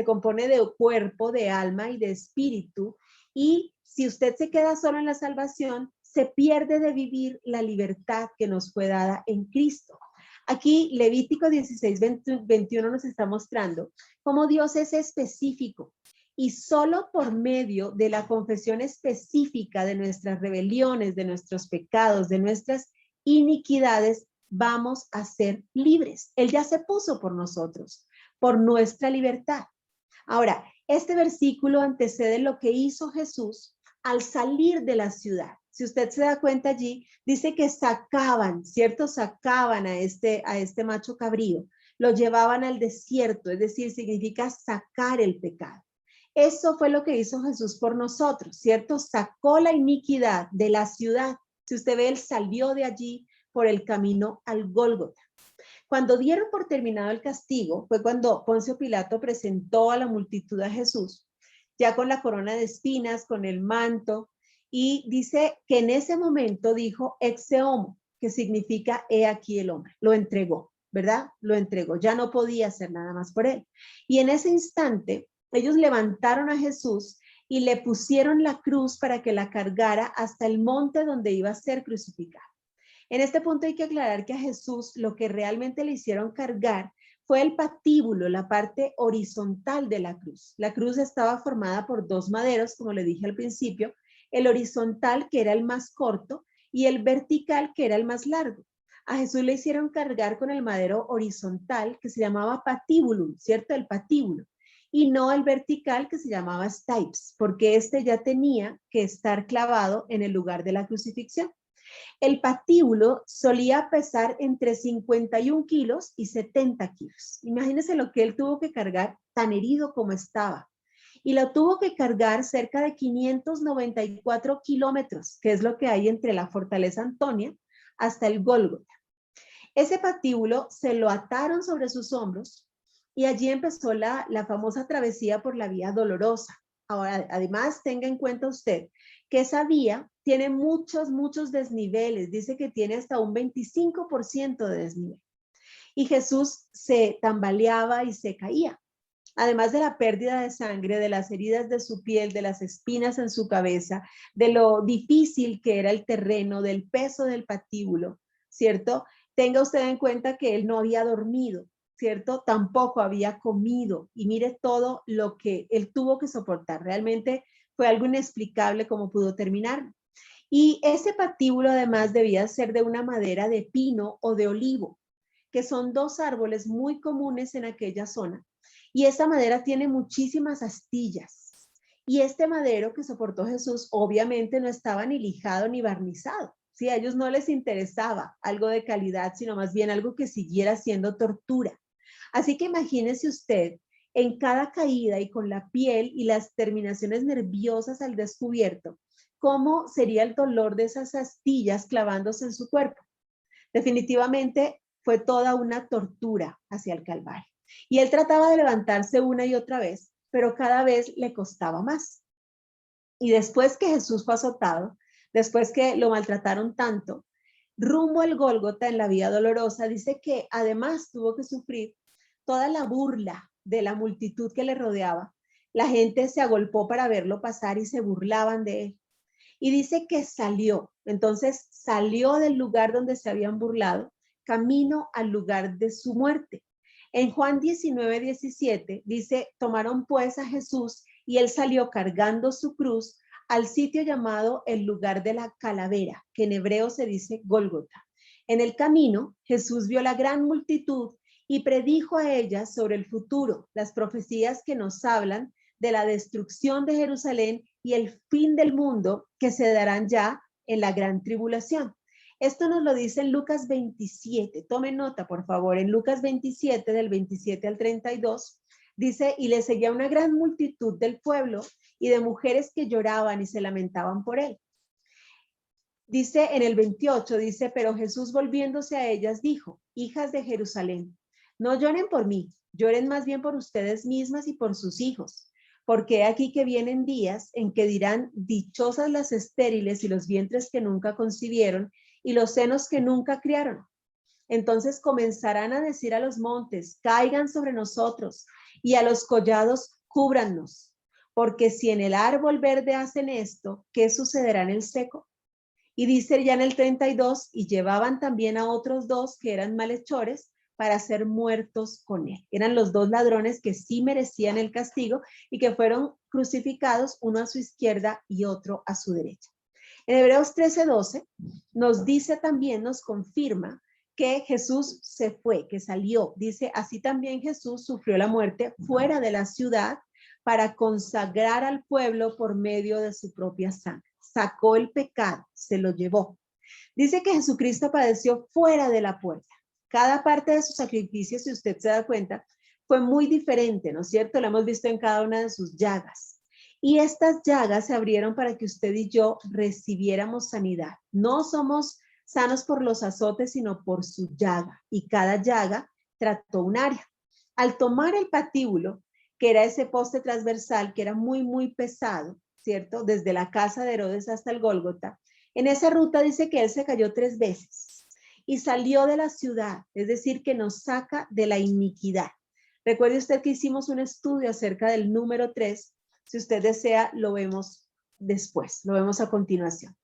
compone de cuerpo, de alma y de espíritu. Y si usted se queda solo en la salvación, se pierde de vivir la libertad que nos fue dada en Cristo. Aquí Levítico 16:21 nos está mostrando cómo Dios es específico. Y solo por medio de la confesión específica de nuestras rebeliones, de nuestros pecados, de nuestras iniquidades, vamos a ser libres. Él ya se puso por nosotros, por nuestra libertad. Ahora, este versículo antecede lo que hizo Jesús al salir de la ciudad. Si usted se da cuenta allí, dice que sacaban, ¿cierto? Sacaban a este macho cabrío, lo llevaban al desierto, es decir, significa sacar el pecado. Eso fue lo que hizo Jesús por nosotros, ¿cierto? Sacó la iniquidad de la ciudad. Si usted ve, él salió de allí por el camino al Gólgota. Cuando dieron por terminado el castigo, fue cuando Poncio Pilato presentó a la multitud a Jesús, ya con la corona de espinas, con el manto, y dice que en ese momento dijo ecce homo, que significa he aquí el hombre, lo entregó, ¿verdad? Lo entregó, ya no podía hacer nada más por él. Y en ese instante, ellos levantaron a Jesús y le pusieron la cruz para que la cargara hasta el monte donde iba a ser crucificado. En este punto hay que aclarar que a Jesús lo que realmente le hicieron cargar fue el patíbulo, la parte horizontal de la cruz. La cruz estaba formada por dos maderos, como le dije al principio, el horizontal, que era el más corto, y el vertical, que era el más largo. A Jesús le hicieron cargar con el madero horizontal, que se llamaba patibulum, ¿cierto? El patíbulo, y no el vertical, que se llamaba stipes, porque este ya tenía que estar clavado en el lugar de la crucifixión. El patíbulo solía pesar entre 51 kilos y 70 kilos. Imagínense lo que él tuvo que cargar tan herido como estaba. Y lo tuvo que cargar cerca de 594 kilómetros, que es lo que hay entre la Fortaleza Antonia hasta el Gólgota. Ese patíbulo se lo ataron sobre sus hombros y allí empezó la famosa travesía por la Vía Dolorosa. Ahora, además, tenga en cuenta usted que esa vía tiene muchos desniveles. Dice que tiene hasta un 25% de desnivel. Y Jesús se tambaleaba y se caía. Además de la pérdida de sangre, de las heridas de su piel, de las espinas en su cabeza, de lo difícil que era el terreno, del peso del patíbulo, ¿cierto? Tenga usted en cuenta que él no había dormido, ¿cierto? Tampoco había comido y mire todo lo que él tuvo que soportar. Realmente fue algo inexplicable cómo pudo terminar. Y ese patíbulo además debía ser de una madera de pino o de olivo, que son dos árboles muy comunes en aquella zona. Y esta madera tiene muchísimas astillas. Y este madero que soportó Jesús obviamente no estaba ni lijado ni barnizado. ¿Sí? A ellos no les interesaba algo de calidad, sino más bien algo que siguiera siendo tortura. Así que imagínese usted en cada caída y con la piel y las terminaciones nerviosas al descubierto, cómo sería el dolor de esas astillas clavándose en su cuerpo. Definitivamente fue toda una tortura hacia el Calvario. Y él trataba de levantarse una y otra vez, pero cada vez le costaba más. Y después que Jesús fue azotado, después que lo maltrataron tanto, rumbo al Gólgota en la Vía Dolorosa, dice que además tuvo que sufrir toda la burla de la multitud que le rodeaba. La gente se agolpó para verlo pasar y se burlaban de él. Y dice que salió, entonces salió del lugar donde se habían burlado, camino al lugar de su muerte. En Juan 19:17 dice, tomaron pues a Jesús y él salió cargando su cruz al sitio llamado el lugar de la calavera, que en hebreo se dice Gólgota. En el camino, Jesús vio la gran multitud y predijo a ellas sobre el futuro, las profecías que nos hablan de la destrucción de Jerusalén y el fin del mundo que se darán ya en la gran tribulación. Esto nos lo dice en Lucas 27. Tome nota, por favor. En Lucas 27, del 27 al 32, dice, y le seguía una gran multitud del pueblo y de mujeres que lloraban y se lamentaban por él. Dice en el 28, dice, pero Jesús volviéndose a ellas dijo, hijas de Jerusalén, no lloren por mí, lloren más bien por ustedes mismas y por sus hijos, porque aquí que vienen días en que dirán, dichosas las estériles y los vientres que nunca concibieron y los senos que nunca criaron. Entonces comenzarán a decir a los montes, caigan sobre nosotros, y a los collados, cúbrannos, porque si en el árbol verde hacen esto, ¿qué sucederá en el seco? Y dice ya en el 32, y llevaban también a otros dos que eran malhechores para ser muertos con él. Eran los dos ladrones que sí merecían el castigo y que fueron crucificados, uno a su izquierda y otro a su derecha. En Hebreos 13:12 nos dice también, nos confirma que Jesús se fue, que salió. Dice, así también Jesús sufrió la muerte fuera de la ciudad para consagrar al pueblo por medio de su propia sangre. Sacó el pecado, se lo llevó. Dice que Jesucristo padeció fuera de la puerta. Cada parte de su sacrificio, si usted se da cuenta, fue muy diferente, ¿no es cierto? Lo hemos visto en cada una de sus llagas. Y estas llagas se abrieron para que usted y yo recibiéramos sanidad. No somos sanos por los azotes, sino por su llaga. Y cada llaga trató un área. Al tomar el patíbulo, que era ese poste transversal, que era muy, muy pesado, ¿cierto? Desde la casa de Herodes hasta el Gólgota, en esa ruta dice que él se cayó 3 veces y salió de la ciudad, es decir, que nos saca de la iniquidad. Recuerde usted que hicimos un estudio acerca del número 3. Si usted desea, lo vemos después, lo vemos a continuación.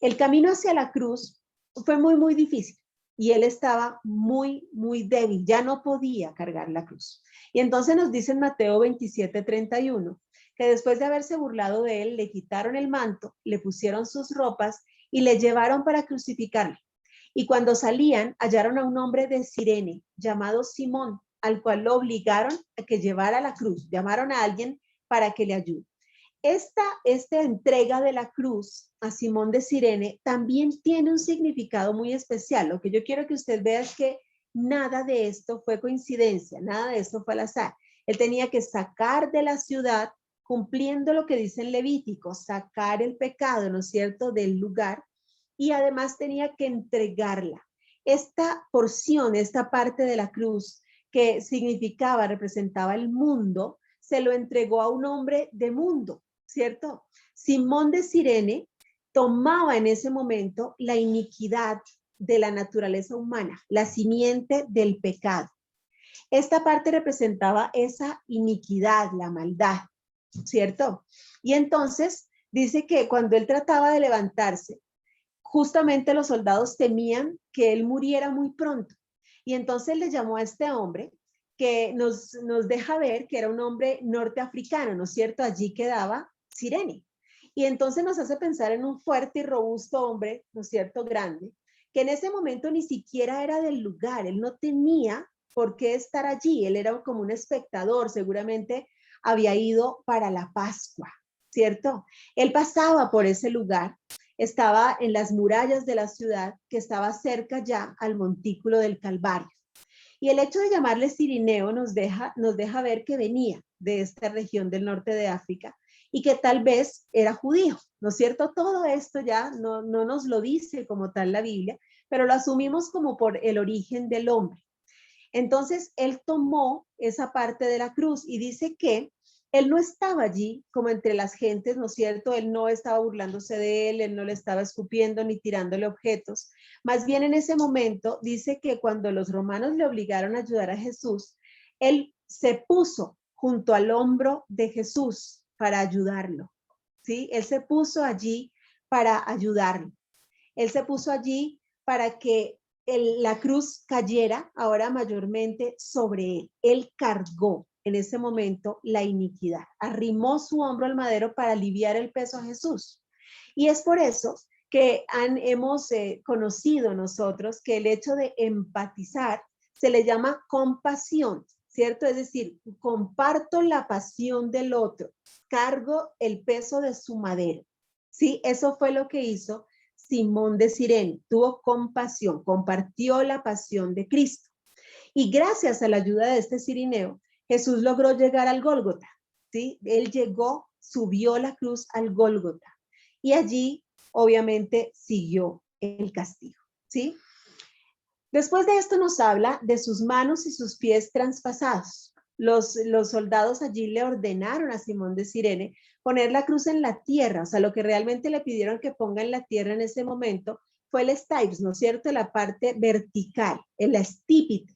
El camino hacia la cruz fue muy, muy difícil y él estaba muy, muy débil, ya no podía cargar la cruz. Y entonces nos dice en Mateo 27:31 que después de haberse burlado de él, le quitaron el manto, le pusieron sus ropas y le llevaron para crucificarlo. Y cuando salían, hallaron a un hombre de Cirene llamado Simón, al cual lo obligaron a que llevara la cruz. Llamaron a alguien para que le ayude. Esta entrega de la cruz a Simón de Cirene también tiene un significado muy especial. Lo que yo quiero que usted vea es que nada de esto fue coincidencia, nada de esto fue al azar. Él tenía que sacar de la ciudad, cumpliendo lo que dice en Levítico, sacar el pecado, ¿no es cierto?, del lugar, y además tenía que entregarla. Esta porción, esta parte de la cruz que significaba, representaba el mundo, se lo entregó a un hombre de mundo, ¿cierto? Simón de Cirene tomaba en ese momento la iniquidad de la naturaleza humana, la simiente del pecado. Esta parte representaba esa iniquidad, la maldad, ¿cierto? Y entonces dice que cuando él trataba de levantarse, justamente los soldados temían que él muriera muy pronto. Y entonces le llamó a este hombre que nos deja ver que era un hombre norteafricano, ¿no es cierto? Allí quedaba Cirene. Y entonces nos hace pensar en un fuerte y robusto hombre, ¿no es cierto? Grande, que en ese momento ni siquiera era del lugar, él no tenía por qué estar allí, él era como un espectador, seguramente había ido para la Pascua, ¿cierto? Él pasaba por ese lugar, estaba en las murallas de la ciudad, que estaba cerca ya al montículo del Calvario. Y el hecho de llamarle Cirineo nos deja ver que venía de esta región del norte de África y que tal vez era judío, ¿no es cierto? Todo esto ya no nos lo dice como tal la Biblia, pero lo asumimos como por el origen del hombre. Entonces, él tomó esa parte de la cruz y dice que él no estaba allí como entre las gentes, ¿no es cierto? Él no estaba burlándose de él no le estaba escupiendo ni tirándole objetos. Más bien en ese momento dice que cuando los romanos le obligaron a ayudar a Jesús, él se puso junto al hombro de Jesús para ayudarlo, ¿sí? Él se puso allí para ayudarlo. Él se puso allí para que la cruz cayera ahora mayormente sobre él. Él cargó en ese momento la iniquidad, arrimó su hombro al madero para aliviar el peso a Jesús. Y es por eso que hemos conocido nosotros que el hecho de empatizar se le llama compasión, ¿cierto? Es decir, comparto la pasión del otro, cargo el peso de su madero. Sí, eso fue lo que hizo Simón de Cirene, tuvo compasión, compartió la pasión de Cristo. Y gracias a la ayuda de este cirineo, Jesús logró llegar al Gólgota, ¿sí? Él llegó, subió la cruz al Gólgota y allí obviamente siguió el castigo, ¿sí? Después de esto nos habla de sus manos y sus pies traspasados. Los soldados allí le ordenaron a Simón de Cirene poner la cruz en la tierra, o sea, lo que realmente le pidieron que ponga en la tierra en ese momento fue el stipes, ¿no es cierto? La parte vertical, el estípite.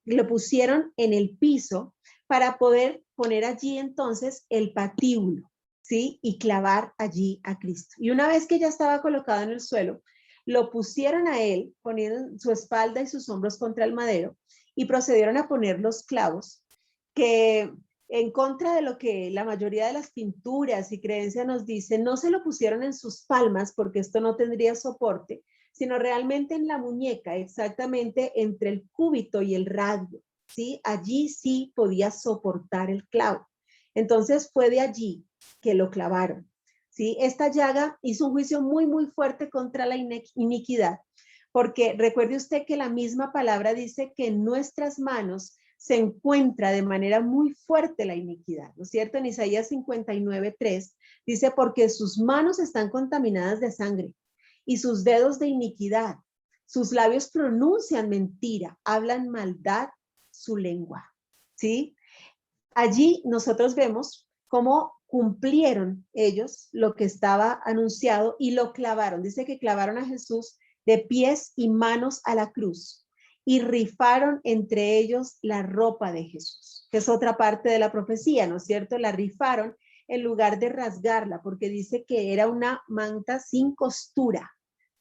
Lo pusieron en el piso para poder poner allí entonces el patíbulo, ¿sí? Y clavar allí a Cristo. Y una vez que ya estaba colocado en el suelo, lo pusieron a él, poniendo su espalda y sus hombros contra el madero, y procedieron a poner los clavos, que en contra de lo que la mayoría de las pinturas y creencias nos dicen, no se lo pusieron en sus palmas porque esto no tendría soporte, sino realmente en la muñeca, exactamente entre el cúbito y el radio, ¿sí? Allí sí podía soportar el clavo. Entonces fue de allí que lo clavaron, ¿sí? Esta llaga hizo un juicio muy, muy fuerte contra la iniquidad, porque recuerde usted que la misma palabra dice que en nuestras manos se encuentra de manera muy fuerte la iniquidad, ¿no es cierto? En Isaías 59:3 dice, porque sus manos están contaminadas de sangre y sus dedos de iniquidad. Sus labios pronuncian mentira, hablan maldad su lengua, ¿sí? Allí nosotros vemos cómo cumplieron ellos lo que estaba anunciado y lo clavaron. Dice que clavaron a Jesús de pies y manos a la cruz y rifaron entre ellos la ropa de Jesús, que es otra parte de la profecía, ¿no es cierto? La rifaron en lugar de rasgarla, porque dice que era una manta sin costura,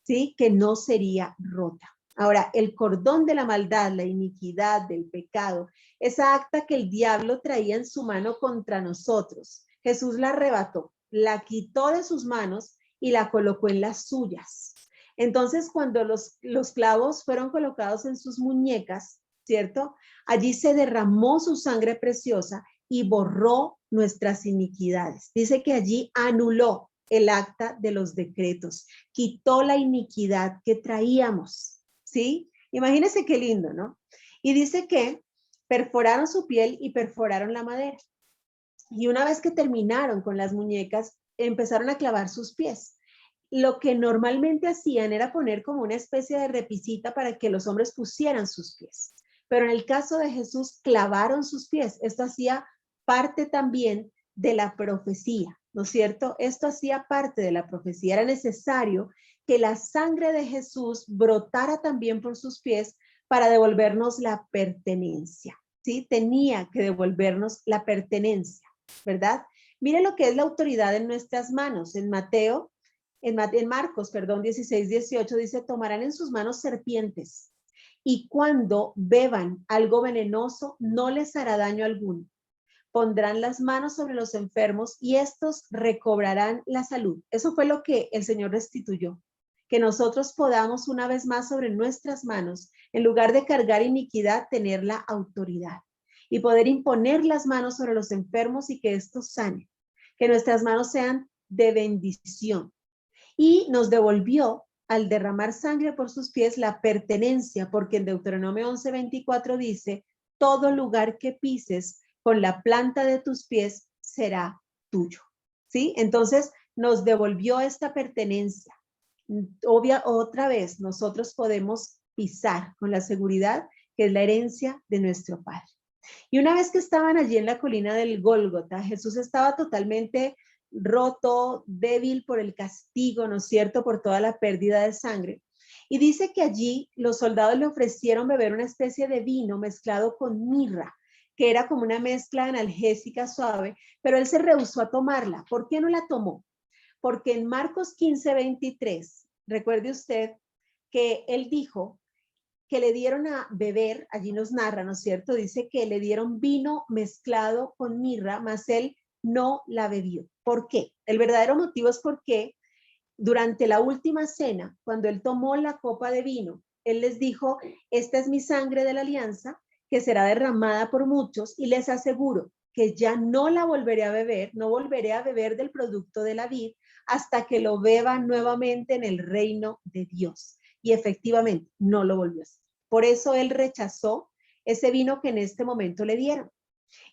¿sí? Que no sería rota. Ahora, el cordón de la maldad, la iniquidad, del pecado, esa acta que el diablo traía en su mano contra nosotros, Jesús la arrebató, la quitó de sus manos y la colocó en las suyas. Entonces, cuando los clavos fueron colocados en sus muñecas, ¿cierto? Allí se derramó su sangre preciosa y borró nuestras iniquidades. Dice que allí anuló el acta de los decretos, quitó la iniquidad que traíamos, ¿sí? Imagínense qué lindo, ¿no? Y dice que perforaron su piel y perforaron la madera. Y una vez que terminaron con las muñecas, empezaron a clavar sus pies. Lo que normalmente hacían era poner como una especie de repisita para que los hombres pusieran sus pies. Pero en el caso de Jesús, clavaron sus pies. Esto hacía parte también de la profecía, ¿no es cierto? Esto hacía parte de la profecía. Era necesario que la sangre de Jesús brotara también por sus pies para devolvernos la pertenencia, ¿sí? Tenía que devolvernos la pertenencia, ¿verdad? Mire lo que es la autoridad en nuestras manos. En Marcos, 16:18 dice, tomarán en sus manos serpientes y cuando beban algo venenoso no les hará daño alguno. Pondrán las manos sobre los enfermos y estos recobrarán la salud. Eso fue lo que el Señor restituyó. Que nosotros podamos una vez más sobre nuestras manos, en lugar de cargar iniquidad, tener la autoridad y poder imponer las manos sobre los enfermos y que estos sanen. Que nuestras manos sean de bendición. Y nos devolvió al derramar sangre por sus pies la pertenencia, porque en Deuteronomio 11:24 dice, todo lugar que pises con la planta de tus pies será tuyo. ¿Sí? Entonces nos devolvió esta pertenencia. Otra vez, nosotros podemos pisar con la seguridad que es la herencia de nuestro Padre. Y una vez que estaban allí en la colina del Gólgota, Jesús estaba totalmente roto, débil por el castigo, ¿no es cierto?, por toda la pérdida de sangre. Y dice que allí los soldados le ofrecieron beber una especie de vino mezclado con mirra, que era como una mezcla analgésica suave, pero él se rehusó a tomarla. ¿Por qué no la tomó? Porque en Marcos 15:23, recuerde usted que él dijo que le dieron a beber, allí nos narra, ¿no es cierto? Dice que le dieron vino mezclado con mirra, mas él no la bebió. ¿Por qué? El verdadero motivo es porque durante la última cena, cuando él tomó la copa de vino, él les dijo, esta es mi sangre de la alianza, que será derramada por muchos, y les aseguro que ya no la volveré a beber, no volveré a beber del producto de la vid, hasta que lo beba nuevamente en el reino de Dios. Y efectivamente, no lo volvió a hacer. Por eso él rechazó ese vino que en este momento le dieron.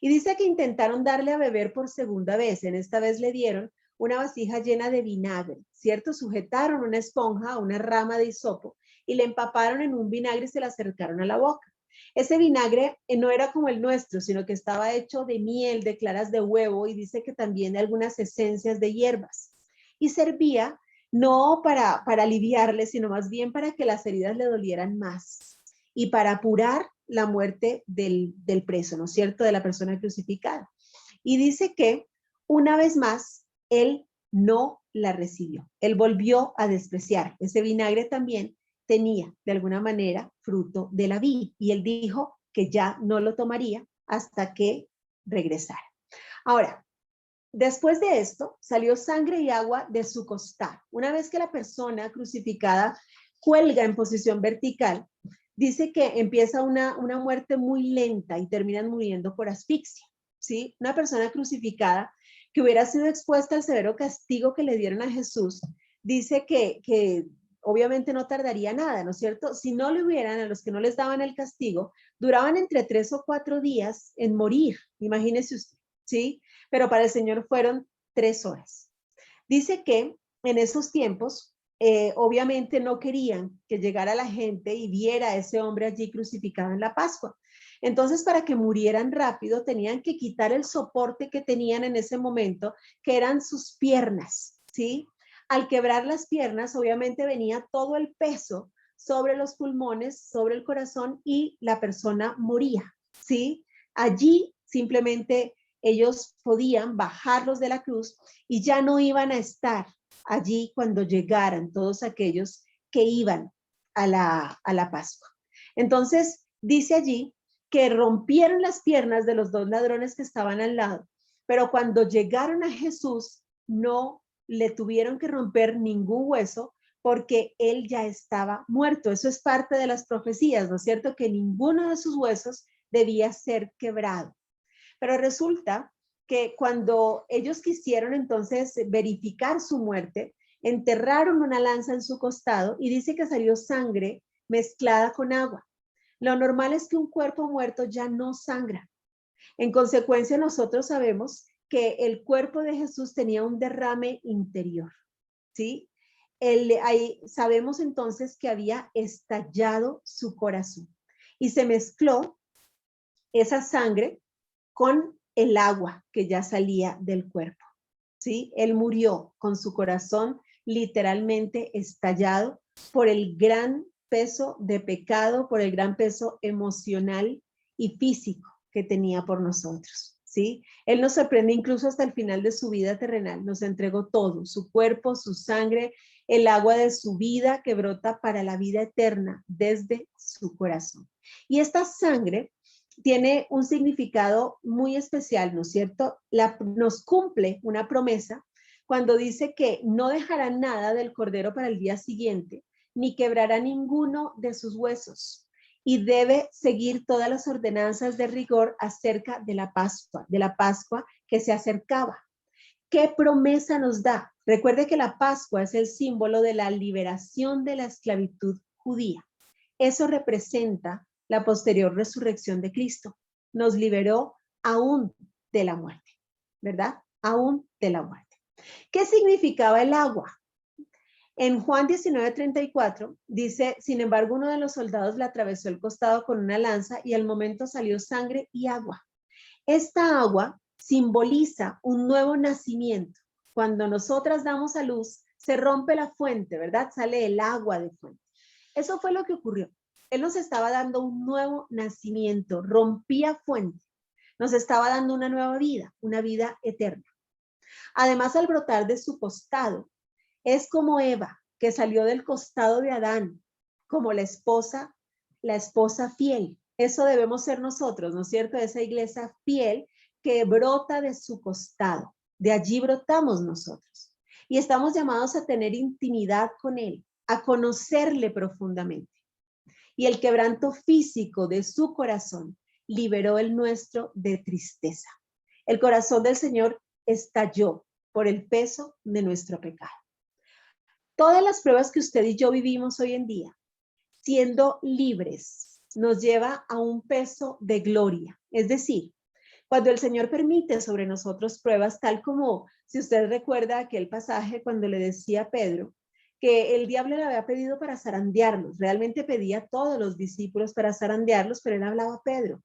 Y dice que intentaron darle a beber por segunda vez. En esta vez le dieron una vasija llena de vinagre, ¿cierto? Sujetaron una esponja, una rama de hisopo y le empaparon en un vinagre y se la acercaron a la boca. Ese vinagre no era como el nuestro, sino que estaba hecho de miel, de claras de huevo y dice que también de algunas esencias de hierbas. Y servía no para aliviarle, sino más bien para que las heridas le dolieran más y para apurar la muerte del preso, ¿no es cierto?, de la persona crucificada. Y dice que una vez más, él no la recibió. Él volvió a despreciar. Ese vinagre también tenía, de alguna manera, fruto de la vid. Y él dijo que ya no lo tomaría hasta que regresara. Ahora, después de esto, salió sangre y agua de su costal. Una vez que la persona crucificada cuelga en posición vertical, dice que empieza una muerte muy lenta y terminan muriendo por asfixia, ¿sí? Una persona crucificada que hubiera sido expuesta al severo castigo que le dieron a Jesús, dice que obviamente no tardaría nada, ¿no es cierto? Si no le hubieran, a los que no les daban el castigo, duraban entre 3 o 4 días en morir, imagínese usted, ¿sí? Pero para el Señor fueron 3 horas. Dice que en esos tiempos, obviamente no querían que llegara la gente y viera a ese hombre allí crucificado en la Pascua. Entonces, para que murieran rápido, tenían que quitar el soporte que tenían en ese momento, que eran sus piernas, ¿sí? Al quebrar las piernas, obviamente venía todo el peso sobre los pulmones, sobre el corazón y la persona moría, ¿sí? Allí simplemente ellos podían bajarlos de la cruz y ya no iban a estar allí cuando llegaran todos aquellos que iban a la Pascua. Entonces, dice allí que rompieron las piernas de los 2 ladrones que estaban al lado, pero cuando llegaron a Jesús no le tuvieron que romper ningún hueso porque él ya estaba muerto. Eso es parte de las profecías, ¿no es cierto? Que ninguno de sus huesos debía ser quebrado. Pero resulta que cuando ellos quisieron entonces verificar su muerte, enterraron una lanza en su costado y dice que salió sangre mezclada con agua. Lo normal es que un cuerpo muerto ya no sangra. En consecuencia, nosotros sabemos que el cuerpo de Jesús tenía un derrame interior, ¿sí? Ahí sabemos entonces que había estallado su corazón y se mezcló esa sangre con el agua que ya salía del cuerpo, ¿sí? Él murió con su corazón literalmente estallado por el gran peso de pecado, por el gran peso emocional y físico que tenía por nosotros, ¿sí? Él nos sorprende incluso hasta el final de su vida terrenal, nos entregó todo, su cuerpo, su sangre, el agua de su vida que brota para la vida eterna desde su corazón. Y esta sangre tiene un significado muy especial, ¿no es cierto? Nos cumple una promesa cuando dice que no dejará nada del cordero para el día siguiente, ni quebrará ninguno de sus huesos, y debe seguir todas las ordenanzas de rigor acerca de la Pascua que se acercaba. ¿Qué promesa nos da? Recuerde que la Pascua es el símbolo de la liberación de la esclavitud judía. Eso representa la posterior resurrección de Cristo. Nos liberó aún de la muerte, ¿verdad? Aún de la muerte. ¿Qué significaba el agua? En Juan 19:34 dice, sin embargo, uno de los soldados le atravesó el costado con una lanza y al momento salió sangre y agua. Esta agua simboliza un nuevo nacimiento. Cuando nosotras damos a luz, se rompe la fuente, ¿verdad? Sale el agua de fuente. Eso fue lo que ocurrió. Él nos estaba dando un nuevo nacimiento, rompía fuente, nos estaba dando una nueva vida, una vida eterna. Además, al brotar de su costado, es como Eva, que salió del costado de Adán, como la esposa fiel. Eso debemos ser nosotros, ¿no es cierto? Esa iglesia fiel que brota de su costado. De allí brotamos nosotros. Y estamos llamados a tener intimidad con Él, a conocerle profundamente. Y el quebranto físico de su corazón liberó el nuestro de tristeza. El corazón del Señor estalló por el peso de nuestro pecado. Todas las pruebas que usted y yo vivimos hoy en día, siendo libres, nos lleva a un peso de gloria. Es decir, cuando el Señor permite sobre nosotros pruebas, tal como si usted recuerda aquel pasaje cuando le decía a Pedro que el diablo le había pedido para zarandearlos, realmente pedía a todos los discípulos para zarandearlos, pero él hablaba a Pedro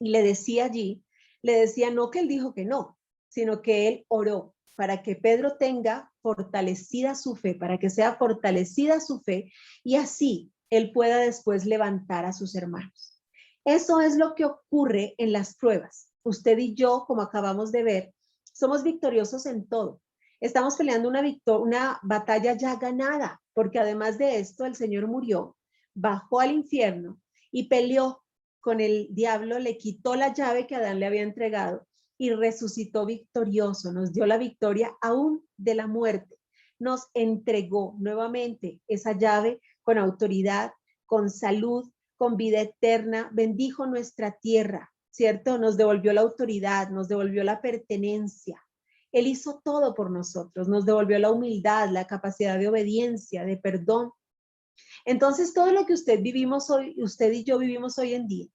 y le decía allí, le decía no que él dijo que no, sino que él oró para que Pedro tenga fortalecida su fe, para que sea fortalecida su fe y así él pueda después levantar a sus hermanos. Eso es lo que ocurre en las pruebas. Usted y yo, como acabamos de ver, somos victoriosos en todo. Estamos peleando una batalla ya ganada, porque además de esto, el Señor murió, bajó al infierno y peleó con el diablo, le quitó la llave que Adán le había entregado y resucitó victorioso, nos dio la victoria aún de la muerte. Nos entregó nuevamente esa llave con autoridad, con salud, con vida eterna, bendijo nuestra tierra, ¿cierto? Nos devolvió la autoridad, nos devolvió la pertenencia. Él hizo todo por nosotros, nos devolvió la humildad, la capacidad de obediencia, de perdón. Entonces, todo lo que usted y yo vivimos hoy en día,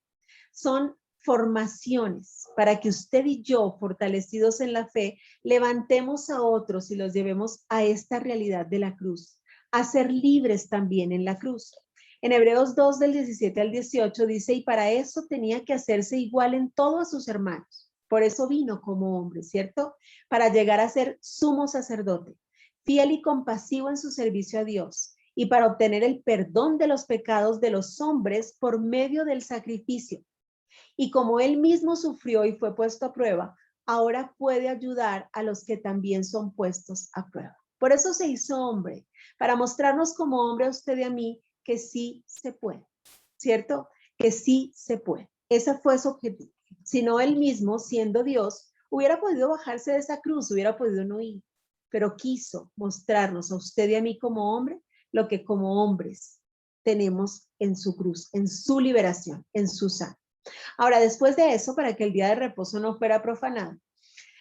son formaciones para que usted y yo, fortalecidos en la fe, levantemos a otros y los llevemos a esta realidad de la cruz, a ser libres también en la cruz. En Hebreos 2 del 17 al 18 dice, y para eso tenía que hacerse igual en todo a sus hermanos. Por eso vino como hombre, ¿cierto? Para llegar a ser sumo sacerdote, fiel y compasivo en su servicio a Dios, y para obtener el perdón de los pecados de los hombres por medio del sacrificio. Y como él mismo sufrió y fue puesto a prueba, ahora puede ayudar a los que también son puestos a prueba. Por eso se hizo hombre, para mostrarnos como hombre a usted y a mí que sí se puede, ¿cierto? Que sí se puede. Ese fue su objetivo. Si no, él mismo, siendo Dios, hubiera podido bajarse de esa cruz, hubiera podido no ir, pero quiso mostrarnos a usted y a mí como hombre lo que como hombres tenemos en su cruz, en su liberación, en su sangre. Ahora, después de eso, para que el día de reposo no fuera profanado,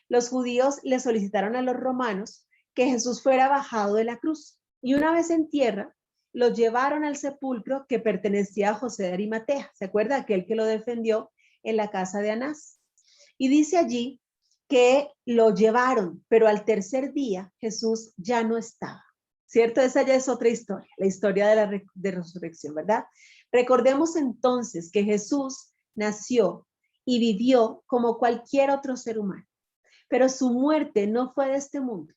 los judíos le solicitaron a los romanos que Jesús fuera bajado de la cruz. Y una vez en tierra, lo llevaron al sepulcro que pertenecía a José de Arimatea. ¿Se acuerda? Aquel que lo defendió en la casa de Anás. Y dice allí que lo llevaron, pero al tercer día Jesús ya no estaba. ¿Cierto? Esa ya es otra historia, la historia de la resurrección, ¿verdad? Recordemos entonces que Jesús nació y vivió como cualquier otro ser humano, pero su muerte no fue de este mundo.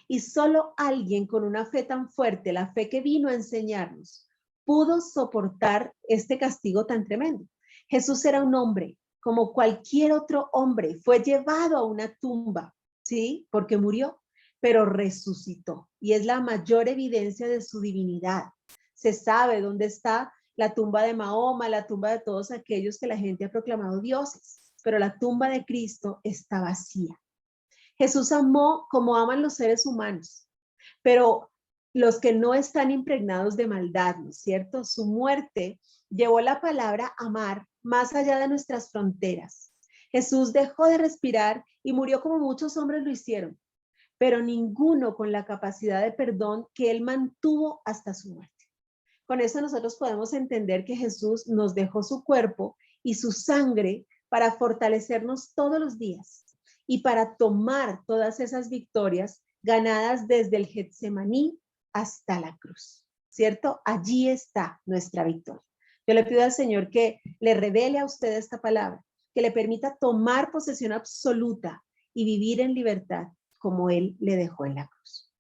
Y solo alguien con una fe tan fuerte, la fe que vino a enseñarnos, pudo soportar este castigo tan tremendo. Jesús era un hombre, como cualquier otro hombre, fue llevado a una tumba, ¿sí? Porque murió, pero resucitó. Y es la mayor evidencia de su divinidad. Se sabe dónde está la tumba de Mahoma, la tumba de todos aquellos que la gente ha proclamado dioses, pero la tumba de Cristo está vacía. Jesús amó como aman los seres humanos, pero los que no están impregnados de maldad, ¿no es cierto? Su muerte llevó la palabra amar más allá de nuestras fronteras. Jesús dejó de respirar y murió como muchos hombres lo hicieron, pero ninguno con la capacidad de perdón que él mantuvo hasta su muerte. Con eso nosotros podemos entender que Jesús nos dejó su cuerpo y su sangre para fortalecernos todos los días y para tomar todas esas victorias ganadas desde el Getsemaní hasta la cruz, ¿cierto? Allí está nuestra victoria. Yo le pido al Señor que le revele a usted esta palabra, que le permita tomar posesión absoluta y vivir en libertad como Él le dejó en la cruz.